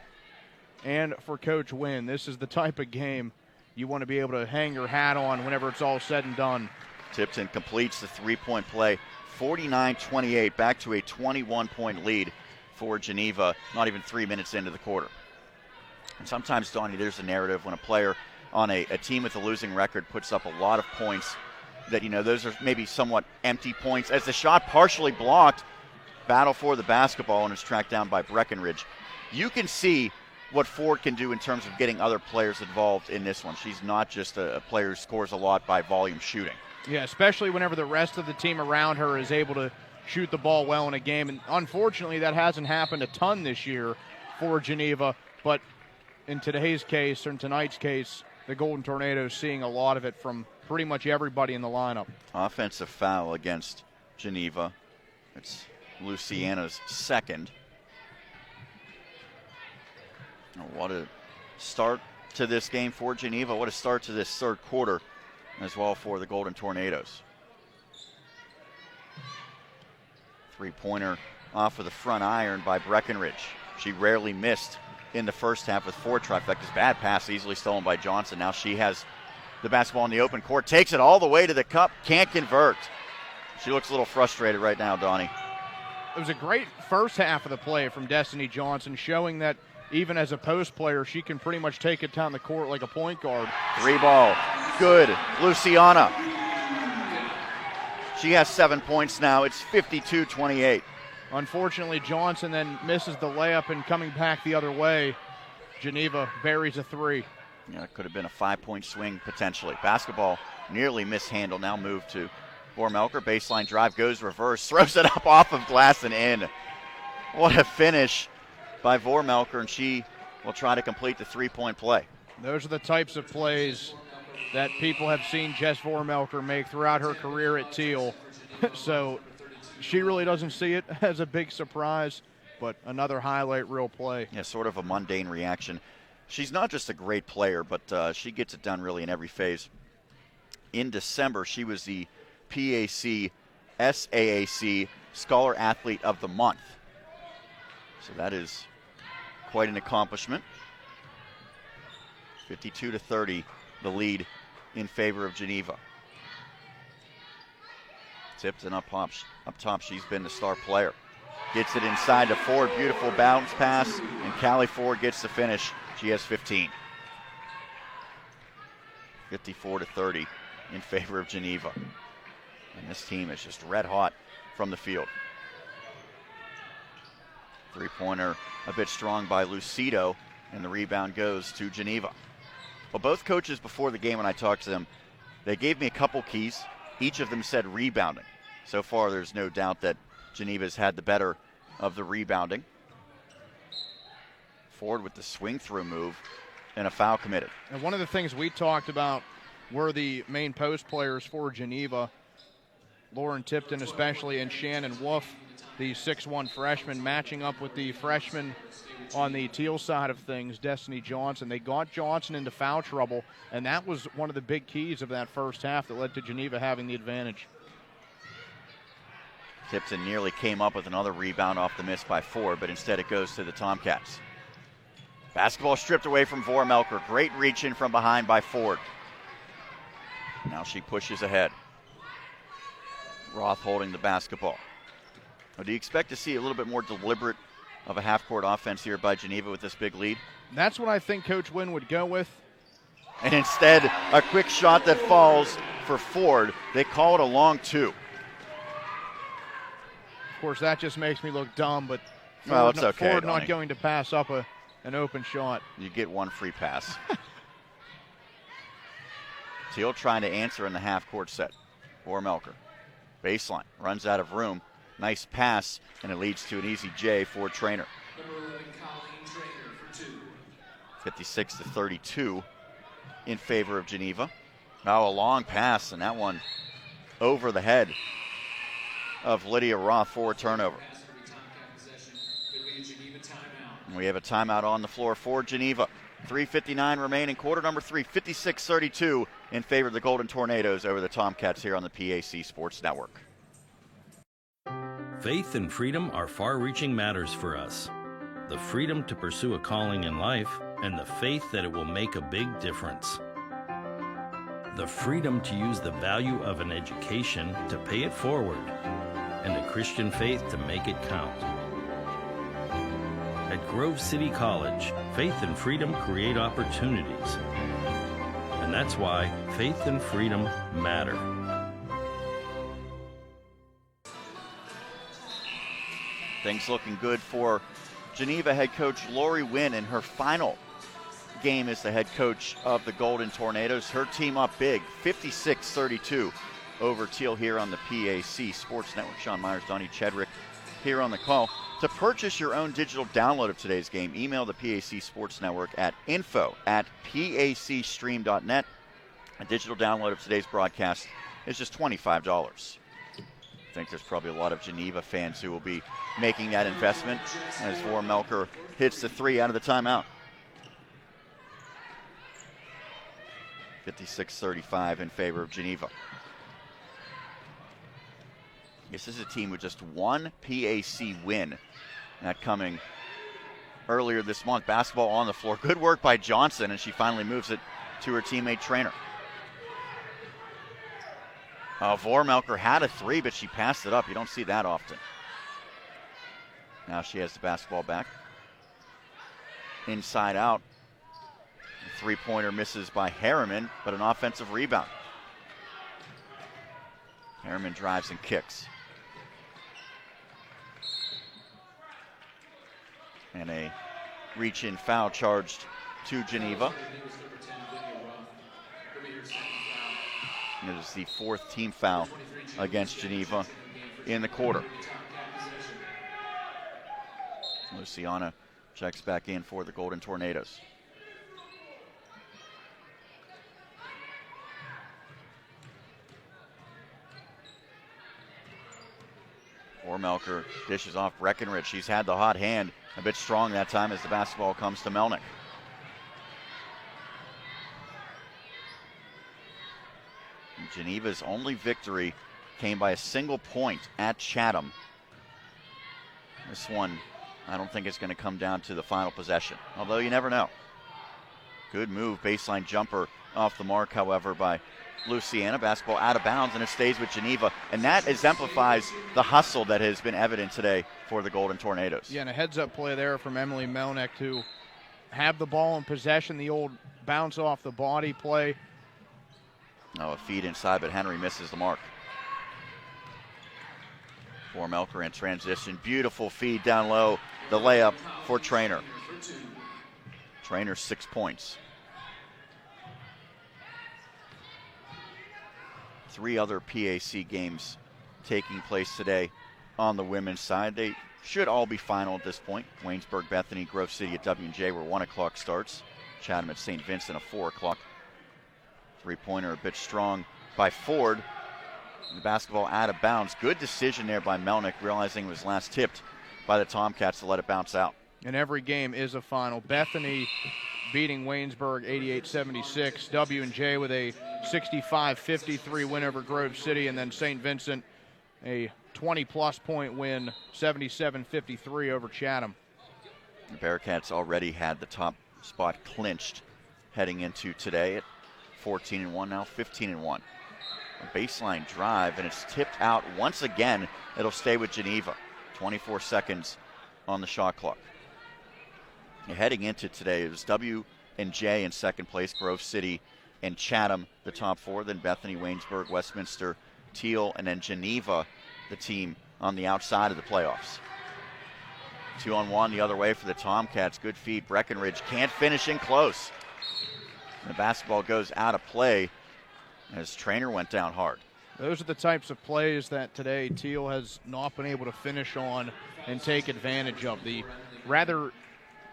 and for Coach Wynn, this is the type of game you want to be able to hang your hat on whenever it's all said and done.
Tipton completes the three-point play, 49-28, back to a 21-point lead for Geneva, not even 3 minutes into the quarter. And sometimes, Donnie, there's a narrative when a player on a team with a losing record puts up a lot of points that, those are maybe somewhat empty points. As the shot partially blocked, battle for the basketball, and is tracked down by Breckenridge. You can see what Ford can do in terms of getting other players involved in this one. She's not just a player who scores a lot by volume shooting.
Yeah, especially whenever the rest of the team around her is able to shoot the ball well in a game. And unfortunately, that hasn't happened a ton this year for Geneva. But in today's case, or in tonight's case, the Golden Tornadoes seeing a lot of it from pretty much everybody in the lineup.
Offensive foul against Geneva. It's Luciana's second. What a start to this game for Geneva. What a start to this third quarter as well for the Golden Tornadoes. Three-pointer off of the front iron by Breckenridge. She rarely missed in the first half with 4 trifectas. Bad pass, easily stolen by Johnson. Now she has the basketball in the open court, takes it all the way to the cup, can't convert. She looks a little frustrated right now, Donnie.
It was a great first half of the play from Destiny Johnson, showing that even as a post player, she can pretty much take it down the court like a point guard.
3-ball, good. Luciana. She has 7 points now. It's 52-28.
Unfortunately, Johnson then misses the layup, and coming back the other way, Geneva buries a 3.
Yeah, it could have been a 5-point swing potentially. Basketball nearly mishandled. Now moved to Vormelker. Baseline drive goes reverse, throws it up off of glass and in. What a finish by Vormelker, and she will try to complete the 3-point play.
Those are the types of plays that people have seen Jess Vormelker make throughout her career at Thiel. So she really doesn't see it as a big surprise, but another highlight reel play.
Yeah, sort of a mundane reaction. She's not just a great player, but she gets it done really in every phase. In December, she was the PAC SAAC Scholar Athlete of the Month. So that is quite an accomplishment. 52-30, the lead in favor of Geneva. Tipton up top, she's been the star player. Gets it inside to Ford, beautiful bounce pass, and Callie Ford gets the finish. She has 15. 54-30 in favor of Geneva. And this team is just red hot from the field. Three-pointer a bit strong by Lucido, and the rebound goes to Geneva. Well, both coaches before the game, when I talked to them, they gave me a couple keys. Each of them said rebounding. So far, there's no doubt that Geneva's had the better of the rebounding. Ford with the swing-through move and a foul committed.
And one of the things we talked about were the main post players for Geneva, Lauren Tipton especially, and Shannon Wolf, the 6'1 freshman, matching up with the freshman on the Thiel side of things, Destiny Johnson. They got Johnson into foul trouble, and that was one of the big keys of that first half that led to Geneva having the advantage.
Tipton nearly came up with another rebound off the miss by Ford, but instead it goes to the Tomcats. Basketball stripped away from Vormelker. Great reach in from behind by Ford. Now she pushes ahead. Roth holding the basketball. Now, do you expect to see a little bit more deliberate of a half-court offense here by Geneva with this big lead?
That's what I think Coach Wynn would go with.
And instead, a quick shot that falls for Ford. They call it a long two.
Of course, that just makes me look dumb, but
well, it's okay,
Ford not going to pass up an open shot.
You get one free pass. Thiel trying to answer in the half-court set. Vormelker. Baseline. Runs out of room. Nice pass, and it leads to an easy J for Trainer. 56-32 in favor of Geneva. Now a long pass, and that one over the head of Lydia Roth for a turnover. And we have a timeout on the floor for Geneva. 3:59 remaining, quarter number 3, 56-32 in favor of the Golden Tornadoes over the Tomcats here on the PAC Sports Network.
Faith and freedom are far-reaching matters for us. The freedom to pursue a calling in life and the faith that it will make a big difference. The freedom to use the value of an education to pay it forward and a Christian faith to make it count. At Grove City College, faith and freedom create opportunities. And that's why faith and freedom matter.
Things looking good for Geneva head coach Lori Wynn in her final game as the head coach of the Golden Tornadoes. Her team up big, 56-32 over Thiel here on the PAC Sports Network. Sean Myers, Donnie Chedrick here on the call. To purchase your own digital download of today's game, email the PAC Sports Network at info@pacstream.net. A digital download of today's broadcast is just $25. I think there's probably a lot of Geneva fans who will be making that investment as Vormelker hits the three out of the timeout. 56-35 in favor of Geneva. This is a team with just one PAC win. That coming earlier this month. Basketball on the floor. Good work by Johnson, and she finally moves it to her teammate Trainer. Vormelker had a three, but she passed it up. You don't see that often. Now she has the basketball back. Inside out. The three-pointer misses by Harriman, but an offensive rebound. Harriman drives and kicks. And a reach-in foul charged to Geneva. It is the fourth team foul against Geneva in the quarter. Luciana checks back in for the Golden Tornadoes. Vormelker dishes off Breckenridge. She's had the hot hand, a bit strong that time as the basketball comes to Melnick. Geneva's only victory came by a single point at Chatham This one, I don't think it's going to come down to the final possession, although you never know. Good move, baseline jumper off the mark, however, by Louisiana. Basketball out of bounds, and it stays with Geneva. And that exemplifies the hustle that has been evident today for the Golden Tornadoes.
Yeah, and a heads-up play there from Emily Melnick to have the ball in possession, the old bounce off the body play.
Oh, a feed inside, but Henry misses the mark. For Melker in transition. Beautiful feed down low. The layup for Trainer. Trainer 6 points. 3 other PAC games taking place today on the women's side. They should all be final at this point. Waynesburg, Bethany, Grove City at W&J where 1 o'clock starts. Chatham at St. Vincent at 4 o'clock. Three-pointer a bit strong by Ford. The basketball out of bounds. Good decision there by Melnick, realizing it was last tipped by the Tomcats to let it bounce out.
And every game is a final. Bethany beating Waynesburg 88-76. W&J with a 65-53 win over Grove City. And then St. Vincent a 20-plus point win, 77-53 over Chatham.
The Bearcats already had the top spot clinched heading into today at 14-1, now 15-1. A baseline drive, and it's tipped out once again. It'll stay with Geneva. 24 seconds on the shot clock. Heading into today, it was W&J in second place, Grove City and Chatham, the top 4. Then Bethany, Waynesburg, Westminster, Thiel, and then Geneva, the team on the outside of the playoffs. 2-on-1 the other way for the Tomcats. Good feed. Breckenridge can't finish in close. The basketball goes out of play as Trainer went down hard.
Those are the types of plays that today Thiel has not been able to finish on and take advantage of. The rather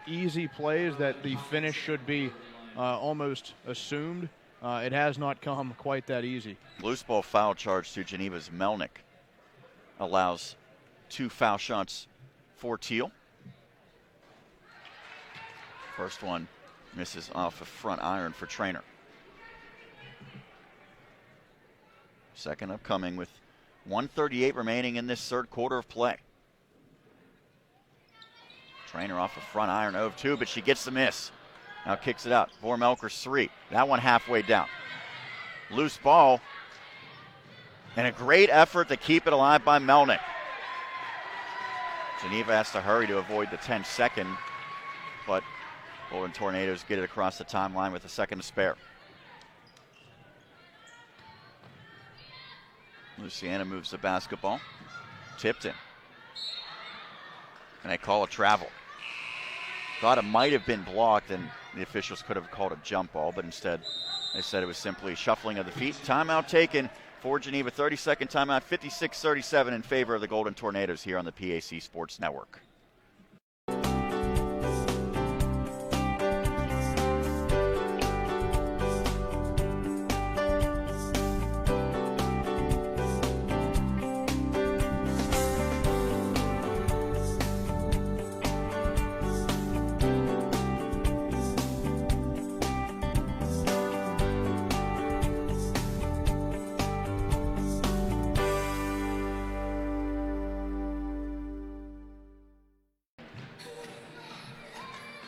easy plays that the finish should be almost assumed. It has not come quite that easy.
Loose ball foul charge to Geneva's Melnick allows 2 foul shots for Thiel. First one misses off a front iron for Trainer. Second upcoming with 1:38 remaining in this third quarter of play. Trainer off a front iron of 2, but she gets the miss. Now kicks it out. Vormelker's 3. That one halfway down. Loose ball. And a great effort to keep it alive by Melnick. Geneva has to hurry to avoid the 10-second, but Golden Tornadoes get it across the timeline with a second to spare. Louisiana moves the basketball. Tipped in. And they call a travel. Thought it might have been blocked, and the officials could have called a jump ball, but instead they said it was simply shuffling of the feet. Timeout taken for Geneva. 30-second timeout, 56-37 in favor of the Golden Tornadoes here on the PAC Sports Network.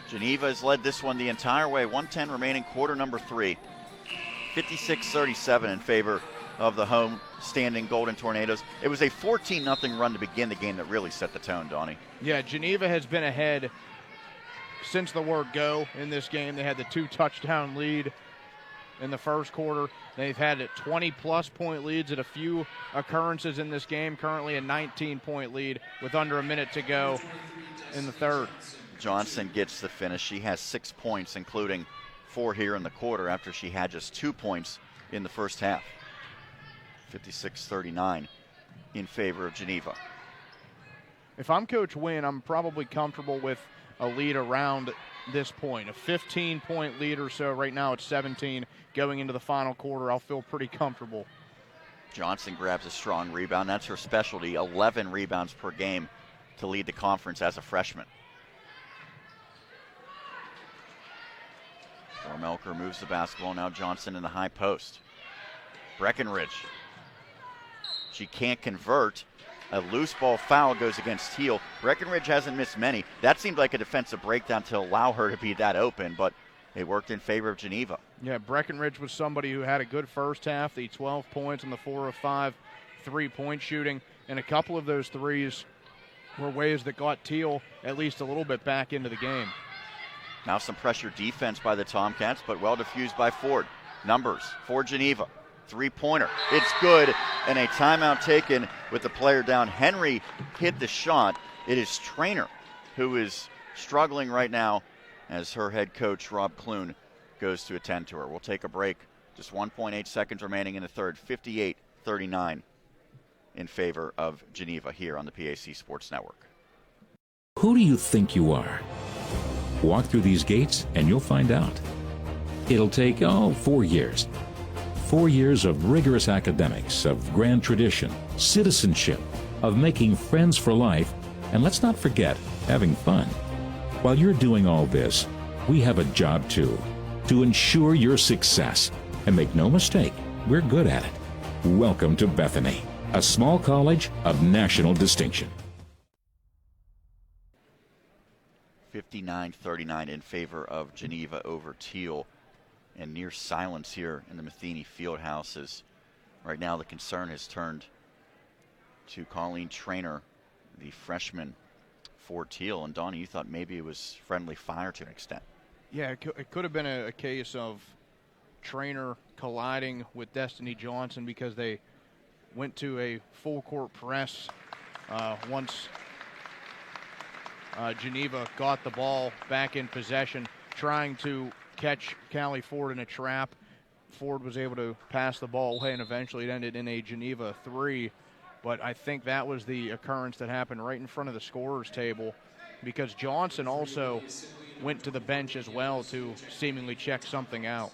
Geneva has led this one the entire way. 1:10 remaining, quarter number 3. 56-37 in favor of the home standing Golden Tornadoes. It was a 14-0 run to begin the game that really set the tone, Donnie.
Yeah, Geneva has been ahead since the word go in this game. They had the 2-touchdown lead in the first quarter. They've had 20-plus point leads at a few occurrences in this game. Currently a 19-point lead with under a minute to go in the third.
Johnson gets the finish. She has 6 points, including 4 here in the quarter after she had just 2 points in the first half. 56-39 in favor of Geneva.
If I'm Coach Wynn, I'm probably comfortable with a lead around this point. A 15-point lead or so. Right now it's 17. Going into the final quarter, I'll feel pretty comfortable.
Johnson grabs a strong rebound. That's her specialty. 11 rebounds per game to lead the conference as a freshman. Melker moves the basketball. Now Johnson in the high post. Breckenridge. She can't convert. A loose ball foul goes against Thiel. Breckenridge hasn't missed many. That seemed like a defensive breakdown to allow her to be that open, but it worked in favor of Geneva.
Yeah, Breckenridge was somebody who had a good first half, the 12 points on the 4 of 5 3-point shooting, and a couple of those threes were ways that got Thiel at least a little bit back into the game.
Now some pressure defense by the Tomcats, but well diffused by Ford. Numbers for Geneva. Three-pointer. It's good, and a timeout taken with the player down. Henry hit the shot. It is Trainer who is struggling right now as her head coach, Rob Clune, goes to attend to her. We'll take a break. Just 1.8 seconds remaining in the third. 58-39 in favor of Geneva here on the PAC Sports Network.
Who do you think you are? Walk through these gates and you'll find out. It'll take, 4 years. 4 years of rigorous academics, of grand tradition, citizenship, of making friends for life, and let's not forget, having fun. While you're doing all this, we have a job too, to ensure your success. And make no mistake, we're good at it. Welcome to Bethany, a small college of national distinction.
59-39 in favor of Geneva over Thiel. And near silence here in the Matheny Fieldhouse as right now the concern has turned to Colleen Trainer, the freshman for Thiel. And Donnie, you thought maybe it was friendly fire to an extent.
Yeah, it could have been a case of Trainer colliding with Destiny Johnson because they went to a full court press once Geneva got the ball back in possession, trying to catch Callie Ford in a trap. Ford was able to pass the ball away, and eventually it ended in a Geneva 3. But I think that was the occurrence that happened right in front of the scorer's table, because Johnson also went to the bench as well to seemingly check something out.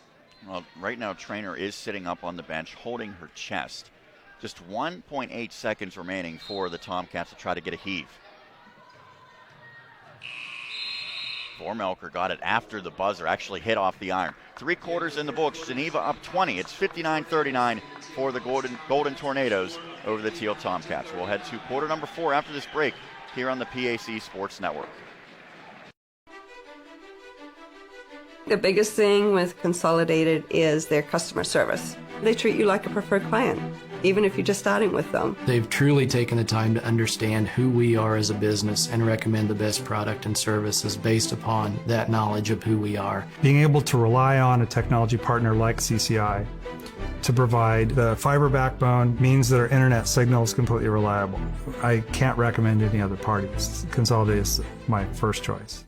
Well, right now Trainer is sitting up on the bench holding her chest. Just 1.8 seconds remaining for the Tomcats to try to get a heave. Vormelker got it after the buzzer, actually hit off the iron. 3 quarters in the books, Geneva up 20. It's 59-39 for the Golden Tornadoes over the Thiel Tomcats. We'll head to quarter number 4 after this break here on the PAC Sports Network.
The biggest thing with Consolidated is their customer service. They treat you like a preferred client, even if you're just starting with them.
They've truly taken the time to understand who we are as a business and recommend the best product and services based upon that knowledge of who we are.
Being able to rely on a technology partner like CCI to provide the fiber backbone means that our internet signal is completely reliable. I can't recommend any other parties. Consolidated is my first choice.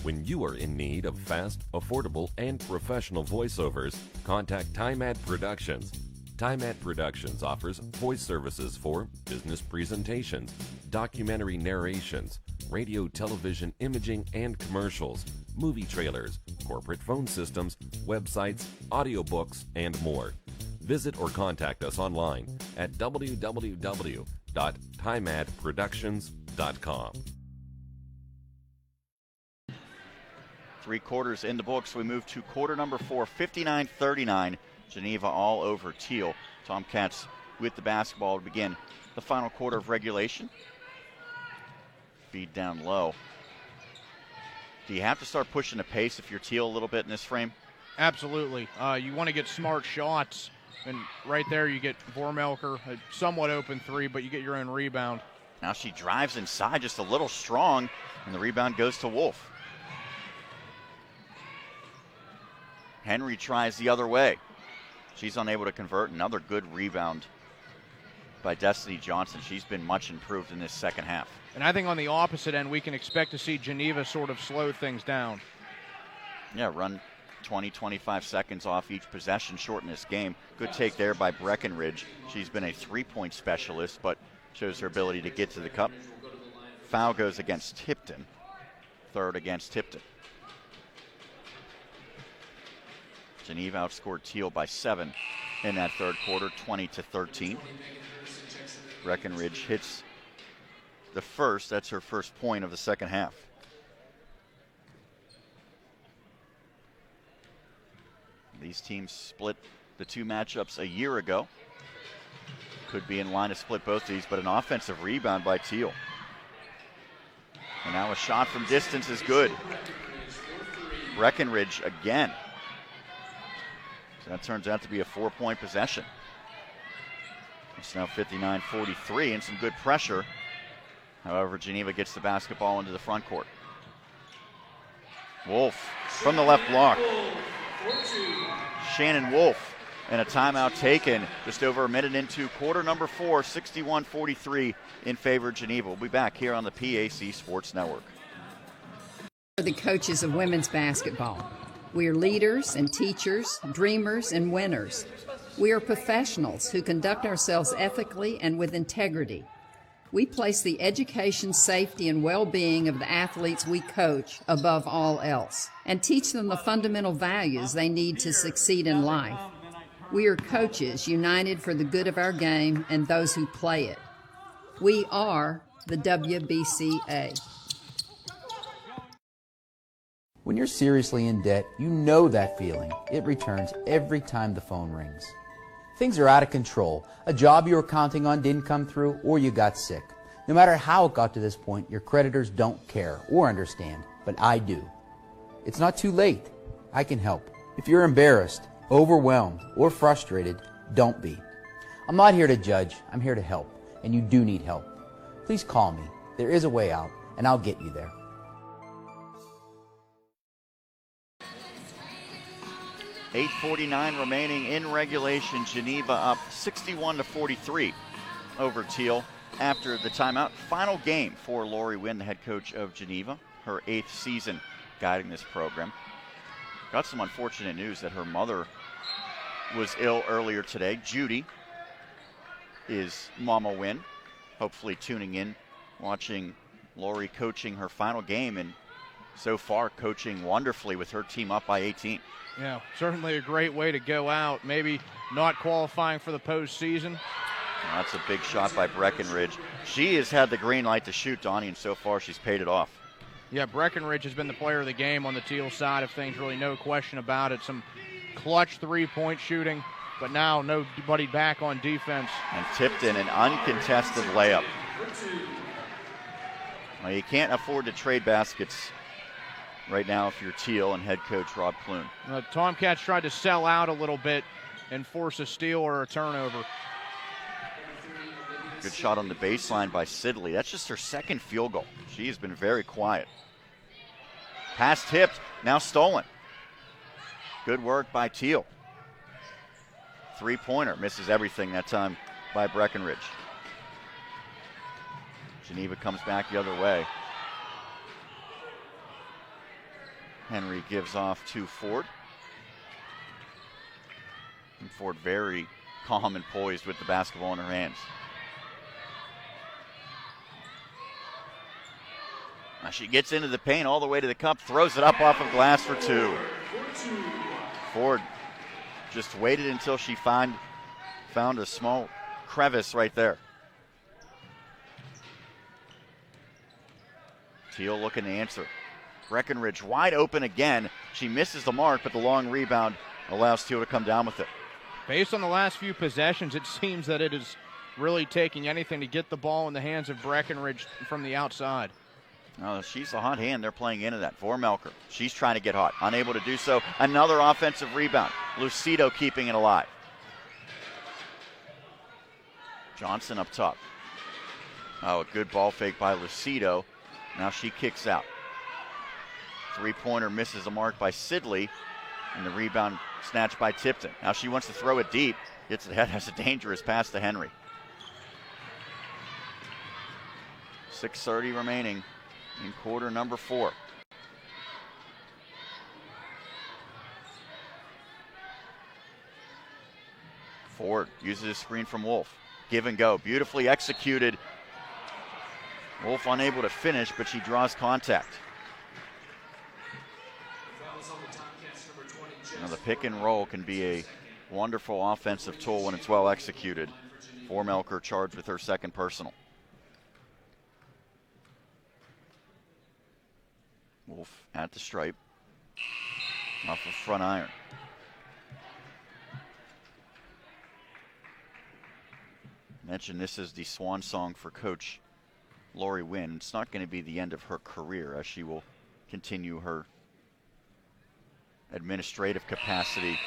When you are in need of fast, affordable, and professional voiceovers, contact TimeAd Productions. TimeAd Productions offers voice services for business presentations, documentary narrations, radio, television, imaging, and commercials, movie trailers, corporate phone systems, websites, audiobooks, and more. Visit or contact us online at www.timeadproductions.com.
3 quarters in the books. We move to quarter number 4, 59-39. Geneva all over Thiel. Tomcats with the basketball to begin the final quarter of regulation. Feed down low. Do you have to start pushing the pace if you're Thiel a little bit in this frame?
Absolutely. You want to get smart shots, and right there you get Vormelker, a somewhat open 3, but you get your own rebound.
Now she drives inside just a little strong, and the rebound goes to Wolf. Henry tries the other way. She's unable to convert. Another good rebound by Destiny Johnson. She's been much improved in this second half.
And I think on the opposite end, we can expect to see Geneva sort of slow things down.
Yeah, run 20, 25 seconds off each possession, shorten this game. Good take there by Breckenridge. She's been a 3-point specialist, but shows her ability to get to the cup. Foul goes against Tipton. Third against Tipton. Geneva outscored Thiel by 7 in that third quarter, 20-13. Breckenridge hits the first. That's her first point of the second half. These teams split the 2 matchups a year ago. Could be in line to split both these, but an offensive rebound by Thiel. And now a shot from distance is good. Breckenridge again. So that turns out to be a 4-point possession. It's now 59-43 and some good pressure. However, Geneva gets the basketball into the front court. Wolf from the left block. Shannon Wolf, and a timeout taken just over a minute into quarter number 4, 61-43 in favor of Geneva. We'll be back here on the PAC Sports Network.
We are the coaches of women's basketball. We are leaders and teachers, dreamers and winners. We are professionals who conduct ourselves ethically and with integrity. We place the education, safety, and well-being of the athletes we coach above all else and teach them the fundamental values they need to succeed in life. We are coaches united for the good of our game and those who play it. We are the WBCA.
When you're seriously in debt, you know that feeling. It returns every time the phone rings. Things are out of control. A job you were counting on didn't come through, or you got sick. No matter how it got to this point, your creditors don't care or understand, but I do. It's not too late. I can help. If you're embarrassed, overwhelmed, or frustrated, don't be. I'm not here to judge. I'm here to help, and you do need help. Please call me. There is a way out, and I'll get you there.
.8:49 remaining in regulation. Geneva up 61-43 over Thiel after the timeout. Final game for Lori Wynn, the head coach of Geneva, her 8th season guiding this program. Got some unfortunate news that her mother was ill earlier today. Judy is Mama Wynn, hopefully tuning in, watching Lori coaching her final game, and so far coaching wonderfully with her team up by 18.
Yeah, certainly a great way to go out. Maybe not qualifying for the postseason.
That's a big shot by Breckenridge. She has had the green light to shoot, Donnie, and so far she's paid it off.
Yeah, Breckenridge has been the player of the game on the Thiel side of things, really no question about it. Some clutch three-point shooting, but now nobody back on defense.
And tipped in an uncontested layup. Well, you can't afford to trade baskets right now if you're Thiel and head coach Rob Clune.
Tomcats tried to sell out a little bit and force a steal or a turnover.
Good shot on the baseline by Sidley. That's just her second field goal. She has been very quiet. Pass tipped, now stolen. Good work by Thiel. Three-pointer, misses everything that time by Breckenridge. Geneva comes back the other way. Henry gives off to Ford. And Ford very calm and poised with the basketball in her hands. Now she gets into the paint all the way to the cup, throws it up off of glass for two. Ford just waited until she found a small crevice right there. Thiel looking to answer. Breckenridge wide open again. She misses the mark, but the long rebound allows Thiel to come down with it.
Based on the last few possessions, it seems that it is really taking anything to get the ball in the hands of Breckenridge from the outside.
Oh, she's the hot hand. They're playing into that. Vormelker, she's trying to get hot. Unable to do so. Another offensive rebound. Lucido keeping it alive. Johnson up top. Oh, a good ball fake by Lucido. Now she kicks out. Three-pointer misses the mark by Sidley, and the rebound snatched by Tipton. Now she wants to throw it deep. Gets it ahead, has a dangerous pass to Henry. 6:30 remaining in quarter number 4. Ford uses a screen from Wolf. Give and go, beautifully executed. Wolf unable to finish, but she draws contact. Now the pick and roll can be a wonderful offensive tool when it's well executed. Vormelker charged with her second personal. Wolf at the stripe. Off of front iron. Mentioned this is the swan song for Coach Lori Wynn. It's not going to be the end of her career, as she will continue her administrative capacity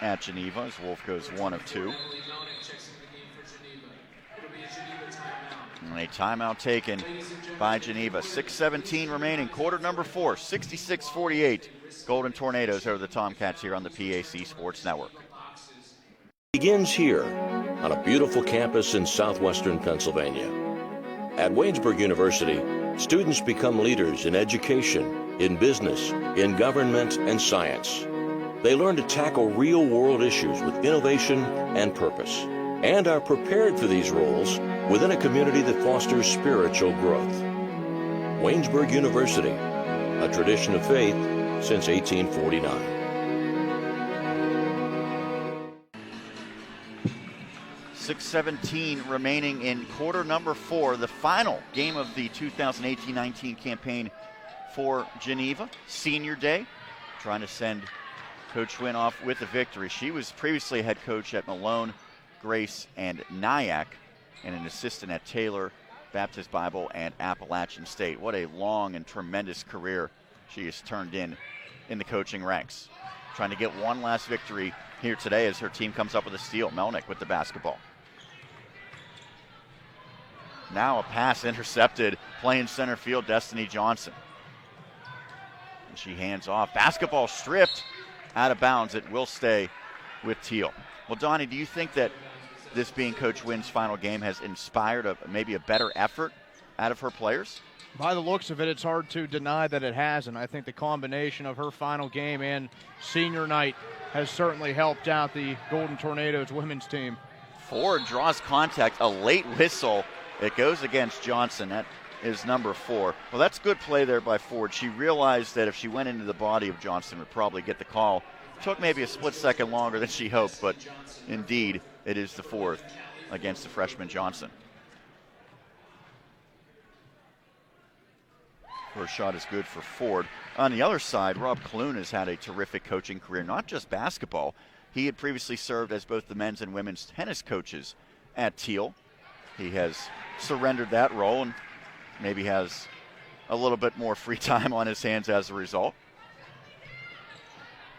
at Geneva, as Wolf goes 1 of 2. And a timeout taken by Geneva. 6:17 remaining, quarter number 4, 66-48. Golden Tornadoes over the Tomcats here on the PAC Sports Network.
Begins here on a beautiful campus in southwestern Pennsylvania. At Waynesburg University, students become leaders in education, in business, in government, and science. They learn to tackle real-world issues with innovation and purpose, and are prepared for these roles within a community that fosters spiritual growth. Waynesburg University, a tradition of faith since 1849.
.617 remaining in quarter number 4, the final game of the 2018-19 campaign for Geneva. Senior day, trying to send Coach Wynn off with a victory. She was previously head coach at Malone, Grace, and Nyack, and an assistant at Taylor, Baptist Bible, and Appalachian State. What a long and tremendous career she has turned in the coaching ranks. Trying to get one last victory here today as her team comes up with a steal. Melnick with the basketball. Now a pass intercepted, playing center field, Destiny Johnson. And she hands off. Basketball stripped out of bounds. It will stay with Thiel. Well, Donnie, do you think that this being Coach Wynn's final game has inspired maybe a better effort out of her players?
By the looks of it, it's hard to deny that it hasn't. I think the combination of her final game and senior night has certainly helped out the Golden Tornadoes women's team.
Ford draws contact, a late whistle. It goes against Johnson. That is number 4. Well, that's good play there by Ford. She realized that if she went into the body of Johnson, would probably get the call. Took maybe a split second longer than she hoped, but indeed, it is the 4th against the freshman Johnson. First shot is good for Ford. On the other side, Rob Clune has had a terrific coaching career, not just basketball. He had previously served as both the men's and women's tennis coaches at Thiel. He has surrendered that role and maybe has a little bit more free time on his hands as a result.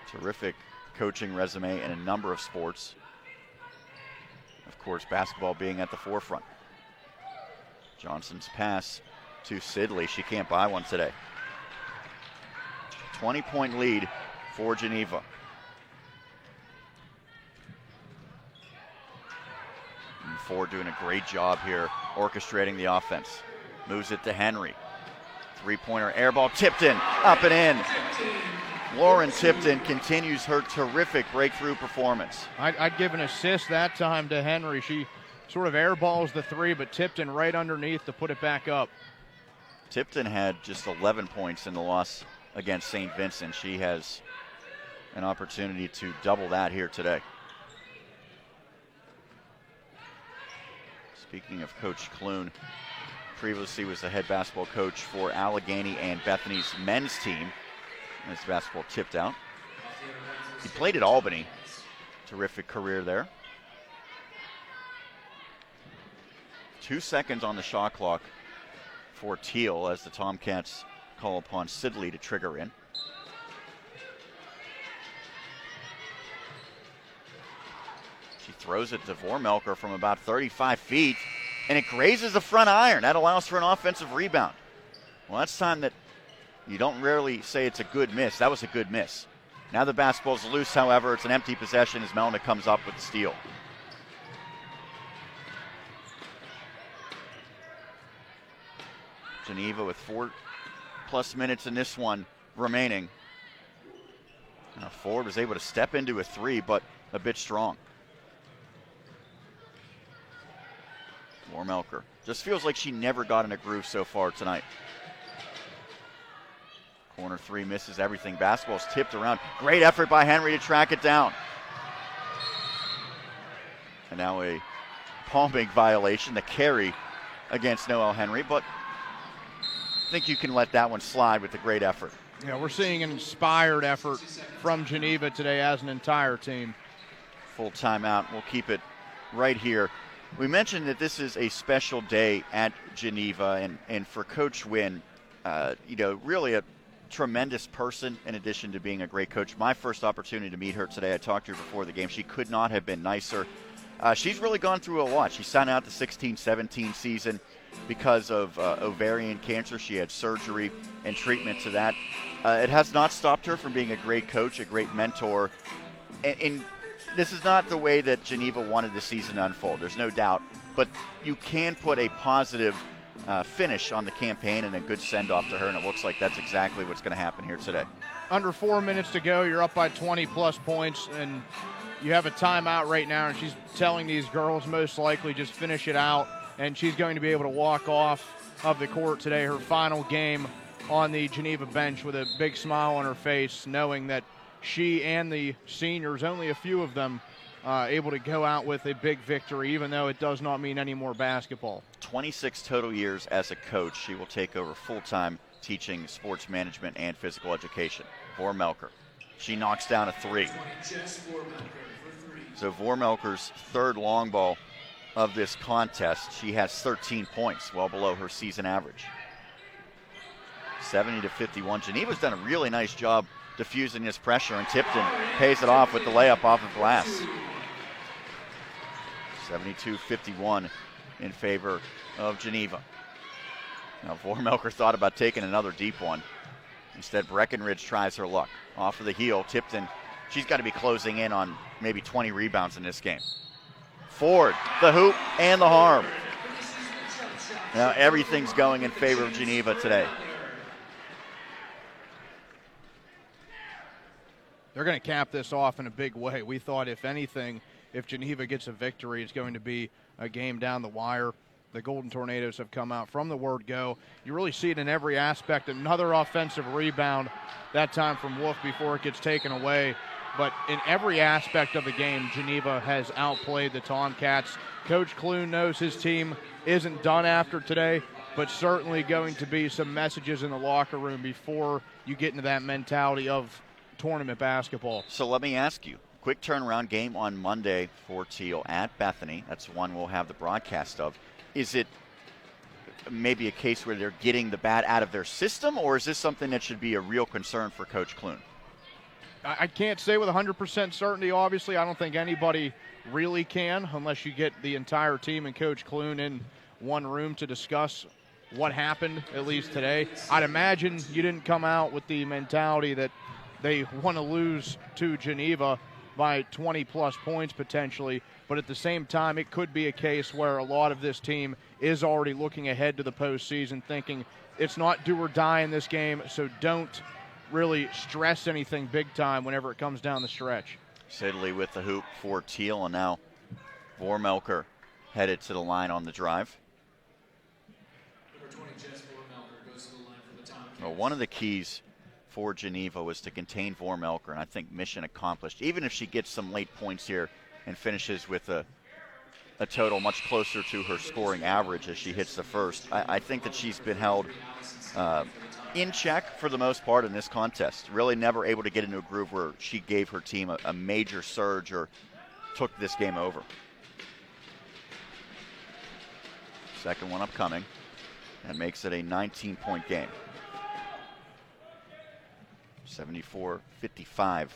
Terrific coaching resume in a number of sports. Of course, basketball being at the forefront. Johnson's pass to Sidley. She can't buy one today. 20-point lead for Geneva. And Ford doing a great job here orchestrating the offense. Moves it to Henry. Three-pointer air ball tipped in, up and in. Lauren Tipton continues her terrific breakthrough performance.
I'd give an assist that time to Henry. She sort of airballs the 3, but Tipton right underneath to put it back up.
Tipton had just 11 points in the loss against St. Vincent. She has an opportunity to double that here today. Speaking of Coach Clune, previously was the head basketball coach for Allegheny and Bethany's men's team. As basketball tipped out. He played at Albany. Terrific career there. 2 seconds on the shot clock for Thiel as the Tomcats call upon Sidley to trigger in. She throws it to Vormelker from about 35 feet, and it grazes the front iron. That allows for an offensive rebound. Well, that's time that you don't rarely say it's a good miss. That was a good miss. Now the basketball's loose, however. It's an empty possession as Melnick comes up with the steal. Geneva with 4+ minutes in this one remaining. Now Ford was able to step into a 3, but a bit strong. Vormelker. Just feels like she never got in a groove so far tonight. Corner 3 misses everything. Basketball's tipped around. Great effort by Henry to track it down. And now a palming violation, the carry against Noelle Henry, but I think you can let that one slide with the great effort.
Yeah, we're seeing an inspired effort from Geneva today as an entire team.
Full timeout. We'll keep it right here We mentioned that this is a special day at Geneva, and for Coach Wynn, really a tremendous person in addition to being a great coach. My first opportunity to meet her today, I talked to her before the game. She could not have been nicer. She's really gone through a lot. She signed out the 16-17 season because of ovarian cancer. She had surgery and treatment to that. It has not stopped her from being a great coach, a great mentor. And this is not the way that Geneva wanted the season to unfold, there's no doubt. But you can put a positive finish on the campaign and a good send-off to her, and it looks like that's exactly what's going to happen here today.
Under 4 minutes to go, you're up by 20-plus points, and you have a timeout right now, and she's telling these girls most likely just finish it out, and she's going to be able to walk off of the court today, her final game on the Geneva bench with a big smile on her face, knowing that she and the seniors, only a few of them, able to go out with a big victory, even though it does not mean any more basketball.
26 total years as a coach. She will take over full-time teaching sports management and physical education. Vormelker. She knocks down a three. So Vormelker's third long ball of this contest. She has 13 points, well below her season average. 70-51. Geneva's done a really nice job diffusing this pressure, and Tipton pays it off with the layup off of glass. 72-51 in favor of Geneva. Now Vormelker thought about taking another deep one. Instead, Breckenridge tries her luck. Off of the heel, Tipton, she's got to be closing in on maybe 20 rebounds in this game. Ford, the hoop, and the harm. Now everything's going in favor of Geneva today.
They're going to cap this off in a big way. We thought, if anything, if Geneva gets a victory, it's going to be a game down the wire. The Golden Tornadoes have come out from the word go. You really see it in every aspect. Another offensive rebound, that time from Wolf before it gets taken away. But in every aspect of the game, Geneva has outplayed the Tomcats. Coach Clune knows his team isn't done after today, but certainly going to be some messages in the locker room before you get into that mentality of tournament basketball.
So let me ask you, quick turnaround game on Monday for Thiel at Bethany. That's one we'll have the broadcast of. Is it maybe a case where they're getting the bat out of their system, or is this something that should be a real concern for Coach Clune?
I can't say with 100% certainty, obviously. I don't think anybody really can unless you get the entire team and Coach Clune in one room to discuss what happened, at least today. I'd imagine you didn't come out with the mentality that they want to lose to Geneva by 20-plus points potentially, but at the same time, it could be a case where a lot of this team is already looking ahead to the postseason, thinking it's not do or die in this game, so don't really stress anything big time whenever it comes down the stretch.
Sidley with the hoop for Thiel, and now Vormelker headed to the line on the drive. Well, one of the keys for Geneva was to contain Vormelker, and I think mission accomplished. Even if she gets some late points here and finishes with a total much closer to her scoring average as she hits the first, I think that she's been held in check for the most part in this contest. Really never able to get into a groove where she gave her team a major surge or took this game over. Second one upcoming, and makes it a 19-point game. 74-55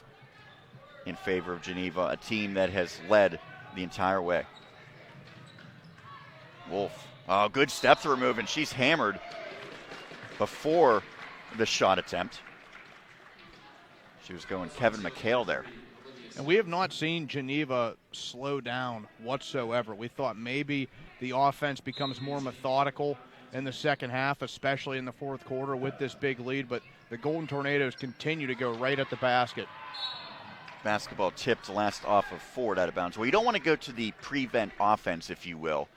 in favor of Geneva, a team that has led the entire way. Wolf, oh, good step through move, and she's hammered before the shot attempt. She was going Kevin McHale there.
And we have not seen Geneva slow down whatsoever. We thought maybe the offense becomes more methodical in the second half, especially in the fourth quarter with this big lead, but the Golden Tornadoes continue to go right at the basket.
Basketball tipped last off of Ford out of bounds. Well, you don't want to go to the prevent offense, if you will,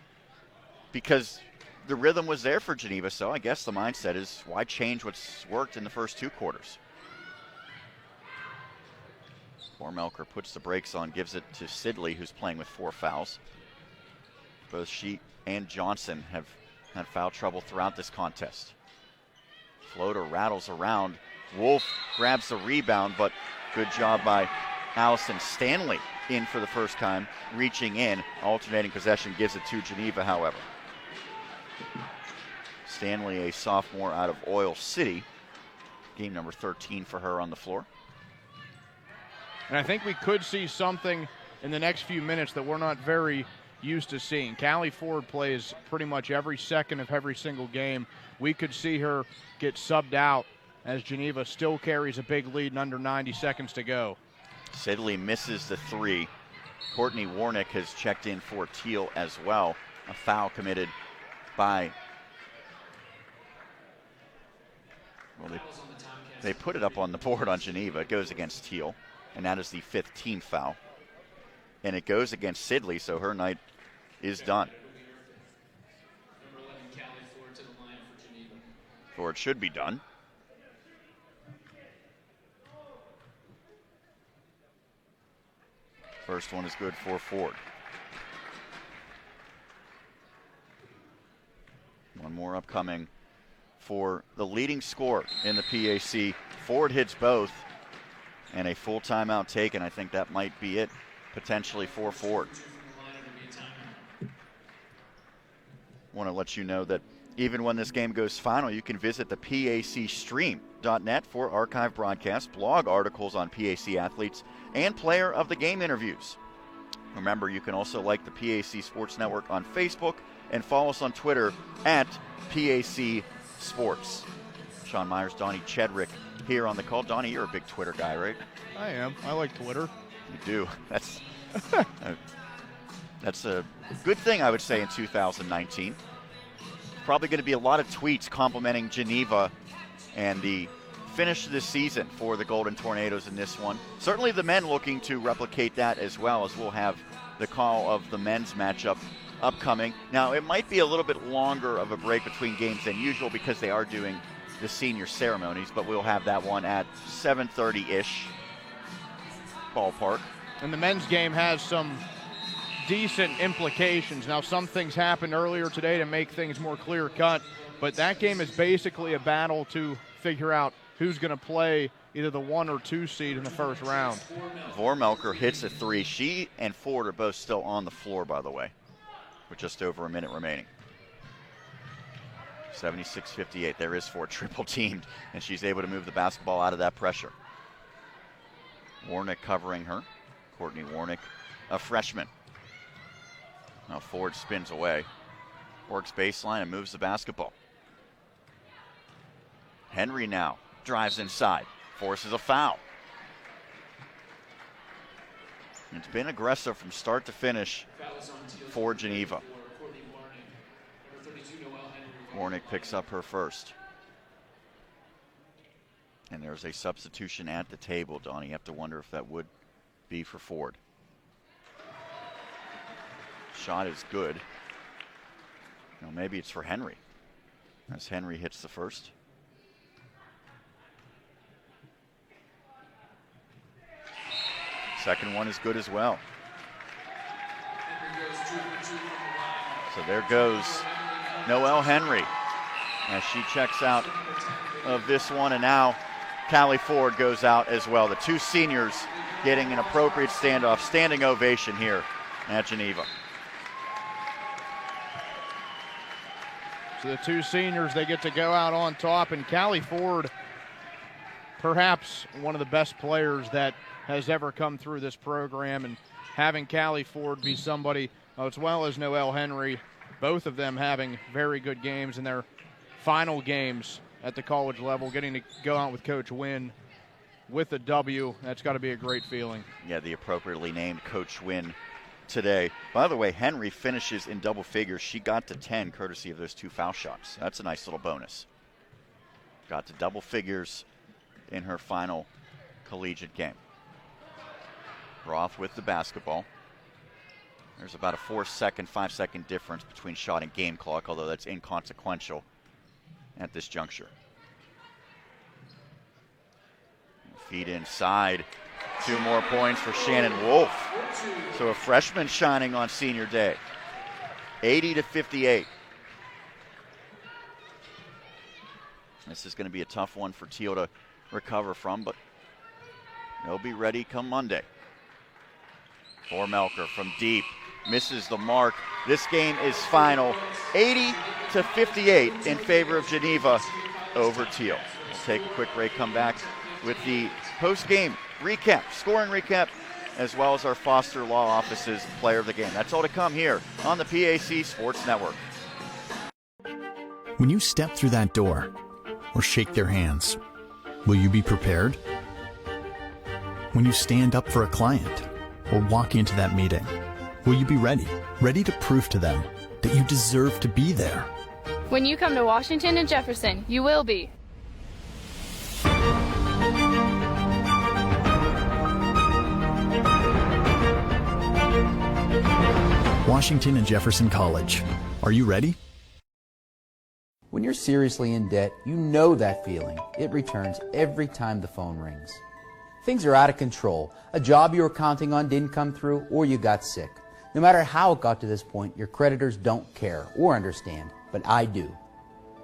because the rhythm was there for Geneva, so I guess the mindset is why change what's worked in the first two quarters. Vormelker puts the brakes on, gives it to Sidley, who's playing with 4 fouls. Both she and Johnson have had foul trouble throughout this contest. Floater rattles around. Wolf grabs the rebound, but good job by Allison Stanley in for the first time, reaching in. Alternating possession gives it to Geneva, however. Stanley, a sophomore out of Oil City. Game number 13 for her on the floor.
And I think we could see something in the next few minutes that we're not very used to seeing. Callie Ford plays pretty much every second of every single game. We could see her get subbed out as Geneva still carries a big lead and under 90 seconds to go.
Sidley misses the three. Courtney Warnick has checked in for Thiel as well. A foul committed by... Well, they put it up on the board on Geneva. It goes against Thiel, and that is the 5th team foul. And it goes against Sidley, so her night is done. Or it should be done. First one is good for Ford. One more upcoming for the leading scorer in the PAC. Ford hits both, and a full timeout taken. I think that might be it, potentially, for Ford. Want to let you know that even when this game goes final, you can visit the PACstream.net for archive broadcasts, blog articles on PAC athletes, and player of the game interviews. Remember, you can also like the PAC Sports Network on Facebook and follow us on Twitter at PAC Sports. Sean Myers, Donnie Chedrick here on the call. Donnie, you're a big Twitter guy, right?
I am. I like Twitter.
You do. That's a good thing, I would say, in 2019. Probably going to be a lot of tweets complimenting Geneva and the finish of this season for the Golden Tornadoes in this one. Certainly the men looking to replicate that, as well as we'll have the call of the men's matchup upcoming. Now, it might be a little bit longer of a break between games than usual because they are doing the senior ceremonies, but we'll have that one at 7:30-ish ballpark.
And the men's game has some decent implications. Now, some things happened earlier today to make things more clear-cut, but that game is basically a battle to figure out who's going to play either the 1 or 2 seed in the first round.
Vormelker hits a 3. She and Ford are both still on the floor, by the way, with just over a minute remaining. 76-58. There is Ford triple-teamed, and she's able to move the basketball out of that pressure. Warnick covering her. Courtney Warnick, a freshman. Now Ford spins away, works baseline and moves the basketball. Henry now drives inside, forces a foul. It's been aggressive from start to finish for Geneva. Warnick picks up her first. And there's a substitution at the table, Donnie. You have to wonder if that would be for Ford. Shot is good. No, maybe it's for Henry, as Henry hits the first. Second one is good as well. So there goes Noelle Henry as she checks out of this one, and now Callie Ford goes out as well. The two seniors getting an appropriate standoff, standing ovation here at Geneva.
So the two seniors, they get to go out on top, and Callie Ford, perhaps one of the best players that has ever come through this program, and having Callie Ford be somebody, as well as Noelle Henry, both of them having very good games in their final games at the college level, getting to go out with Coach Wynn with a W. That's got to be a great feeling.
Yeah, the appropriately named Coach Wynn today. By the way, Henry finishes in double figures. She got to 10 courtesy of those 2 foul shots. That's a nice little bonus. Got to double figures in her final collegiate game. Roth with the basketball. There's about a 4-second, 5-second difference between shot and game clock, although that's inconsequential at this juncture. Feed inside. 2 more points for Shannon Wolf. So a freshman shining on senior day. 80-58. This is going to be a tough one for Thiel to recover from, but they'll be ready come Monday. For Melker from deep. Misses the mark. This game is final 80-58 in favor of Geneva over Thiel. We'll take a quick break, come back with the post-game recap, scoring recap, as well as our Foster Law Office's player of the game. That's all to come here on the PAC Sports Network.
When you step through that door or shake their hands, will you be prepared? When you stand up for a client or walk into that meeting, will you be ready to prove to them that you deserve to be there?
When you come to Washington and Jefferson, you will be.
Washington and Jefferson College. Are you ready?
When you're seriously in debt, you know that feeling. It returns every time the phone rings. Things are out of control. A job you were counting on didn't come through, or you got sick. No matter how it got to this point, your creditors don't care or understand, but I do.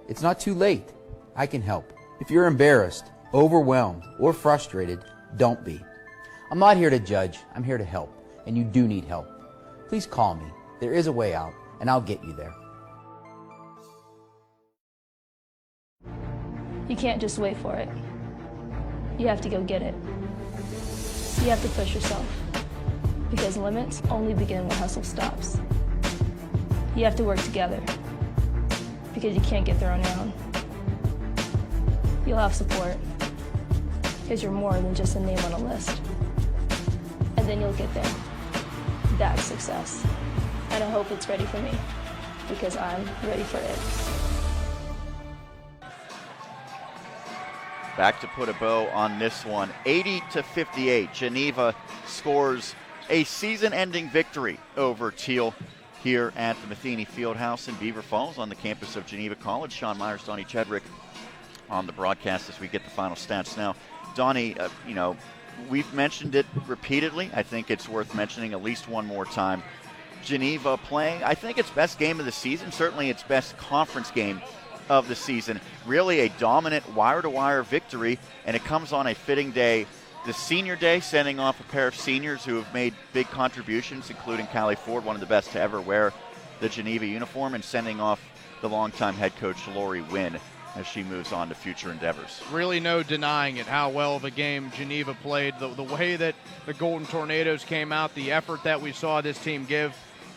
It's not too late. I can help. If you're embarrassed, overwhelmed, or frustrated, don't be. I'm not here to judge. I'm here to help, and you do need help. Please call me. There is a way out, and I'll get you there.
You can't just wait for it. You have to go get it. You have to push yourself, because limits only begin when hustle stops. You have to work together, because you can't get there on your own. You'll have support, because you're more than just a name on a list. And then you'll get there. That's success. And I hope it's ready for me, because I'm ready for it.
Back to put a bow on this one. 80-58. Geneva scores a season-ending victory over Thiel here at the Matheny Fieldhouse in Beaver Falls on the campus of Geneva College. Sean Myers, Donnie Chedrick on the broadcast as we get the final stats now. Donnie, we've mentioned it repeatedly. I think it's worth mentioning at least one more time. Geneva playing, I think, its best game of the season, certainly its best conference game of the season. Really a dominant wire-to-wire victory, and it comes on a fitting day, the senior day, sending off a pair of seniors who have made big contributions, including Callie Ford, one of the best to ever wear the Geneva uniform, and sending off the longtime head coach Lori Wynn as she moves on to future endeavors.
Really no denying it, how well of a game Geneva played, the way that the Golden Tornadoes came out, the effort that we saw this team give.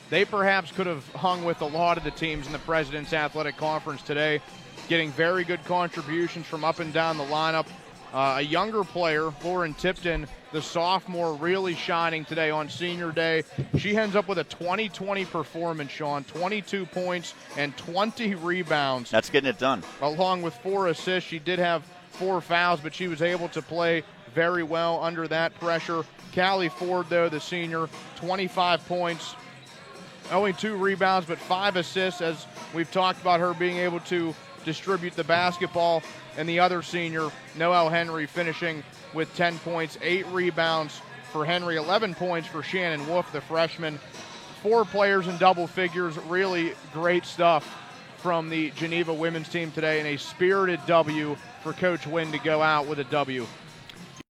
They perhaps could have hung with a lot of the teams in the President's Athletic Conference today, getting very good contributions from up and down the lineup. A younger player, Lauren Tipton, the sophomore, really shining today on senior day. She ends up with a 20-20 performance, Sean, 22 points and 20 rebounds.
That's getting it done.
Along with 4 assists. She did have 4 fouls, but she was able to play very well under that pressure. Callie Ford, though, the senior, 25 points, only 2 rebounds, but 5 assists, as we've talked about her being able to distribute the basketball. And the other senior, Noelle Henry, finishing with 10 points, 8 rebounds for Henry, 11 points for Shannon Wolf, the freshman. 4 players in double figures. Really great stuff from the Geneva women's team today, and a spirited W for Coach Wynn to go out with a W.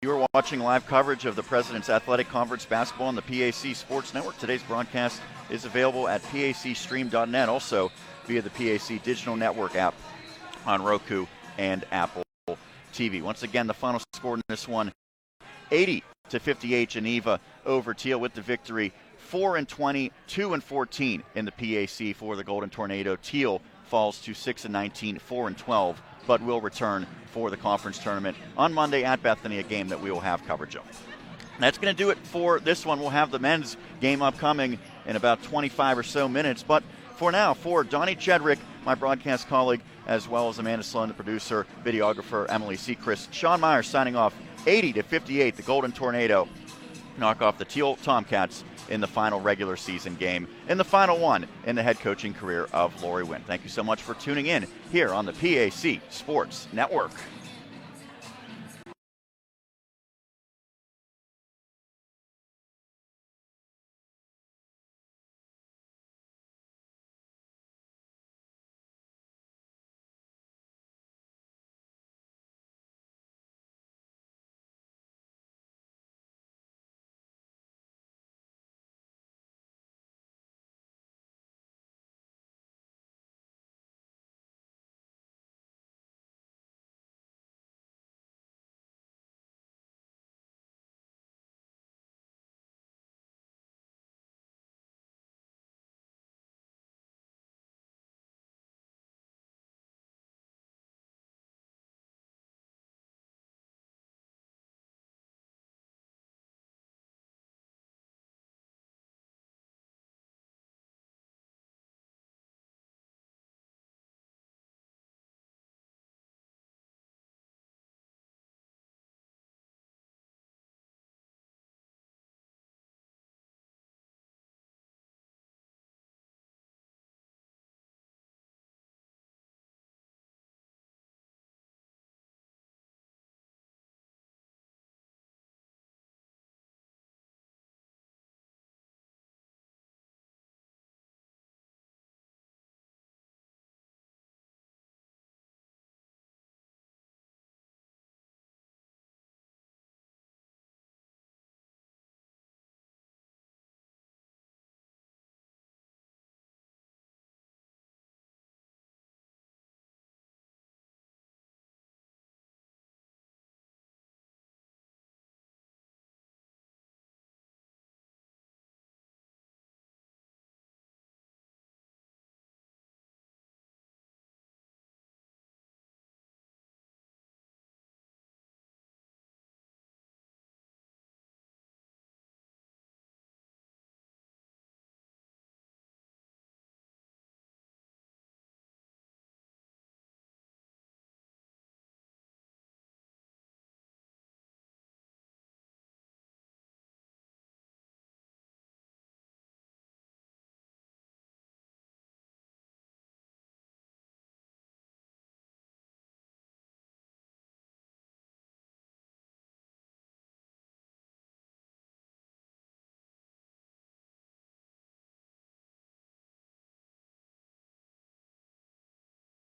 You are watching live coverage of the President's Athletic Conference basketball on the PAC Sports Network. Today's broadcast is available at pacstream.net, also via the PAC Digital Network app on Roku and Apple TV. Once again, the final score in this one, 80-58 Geneva over Thiel with the victory. 4-20, 2-14 in the PAC for the Golden Tornado. Thiel falls to 6-19, 4-12, but will return for the conference tournament on Monday at Bethany, a game that we will have coverage of. That's going to do it for this one. We'll have the men's game upcoming in about 25 or so minutes, but for now, for Donnie Chedrick, my broadcast colleague, as well as Amanda Sloan, the producer, videographer, Emily Sechrist, Sean Myers signing off. 80-58, the Golden Tornado knock off the Thiel Tomcats in the final regular season game, and the final one in the head coaching career of Lori Wynn. Thank you so much for tuning in here on the PAC Sports Network.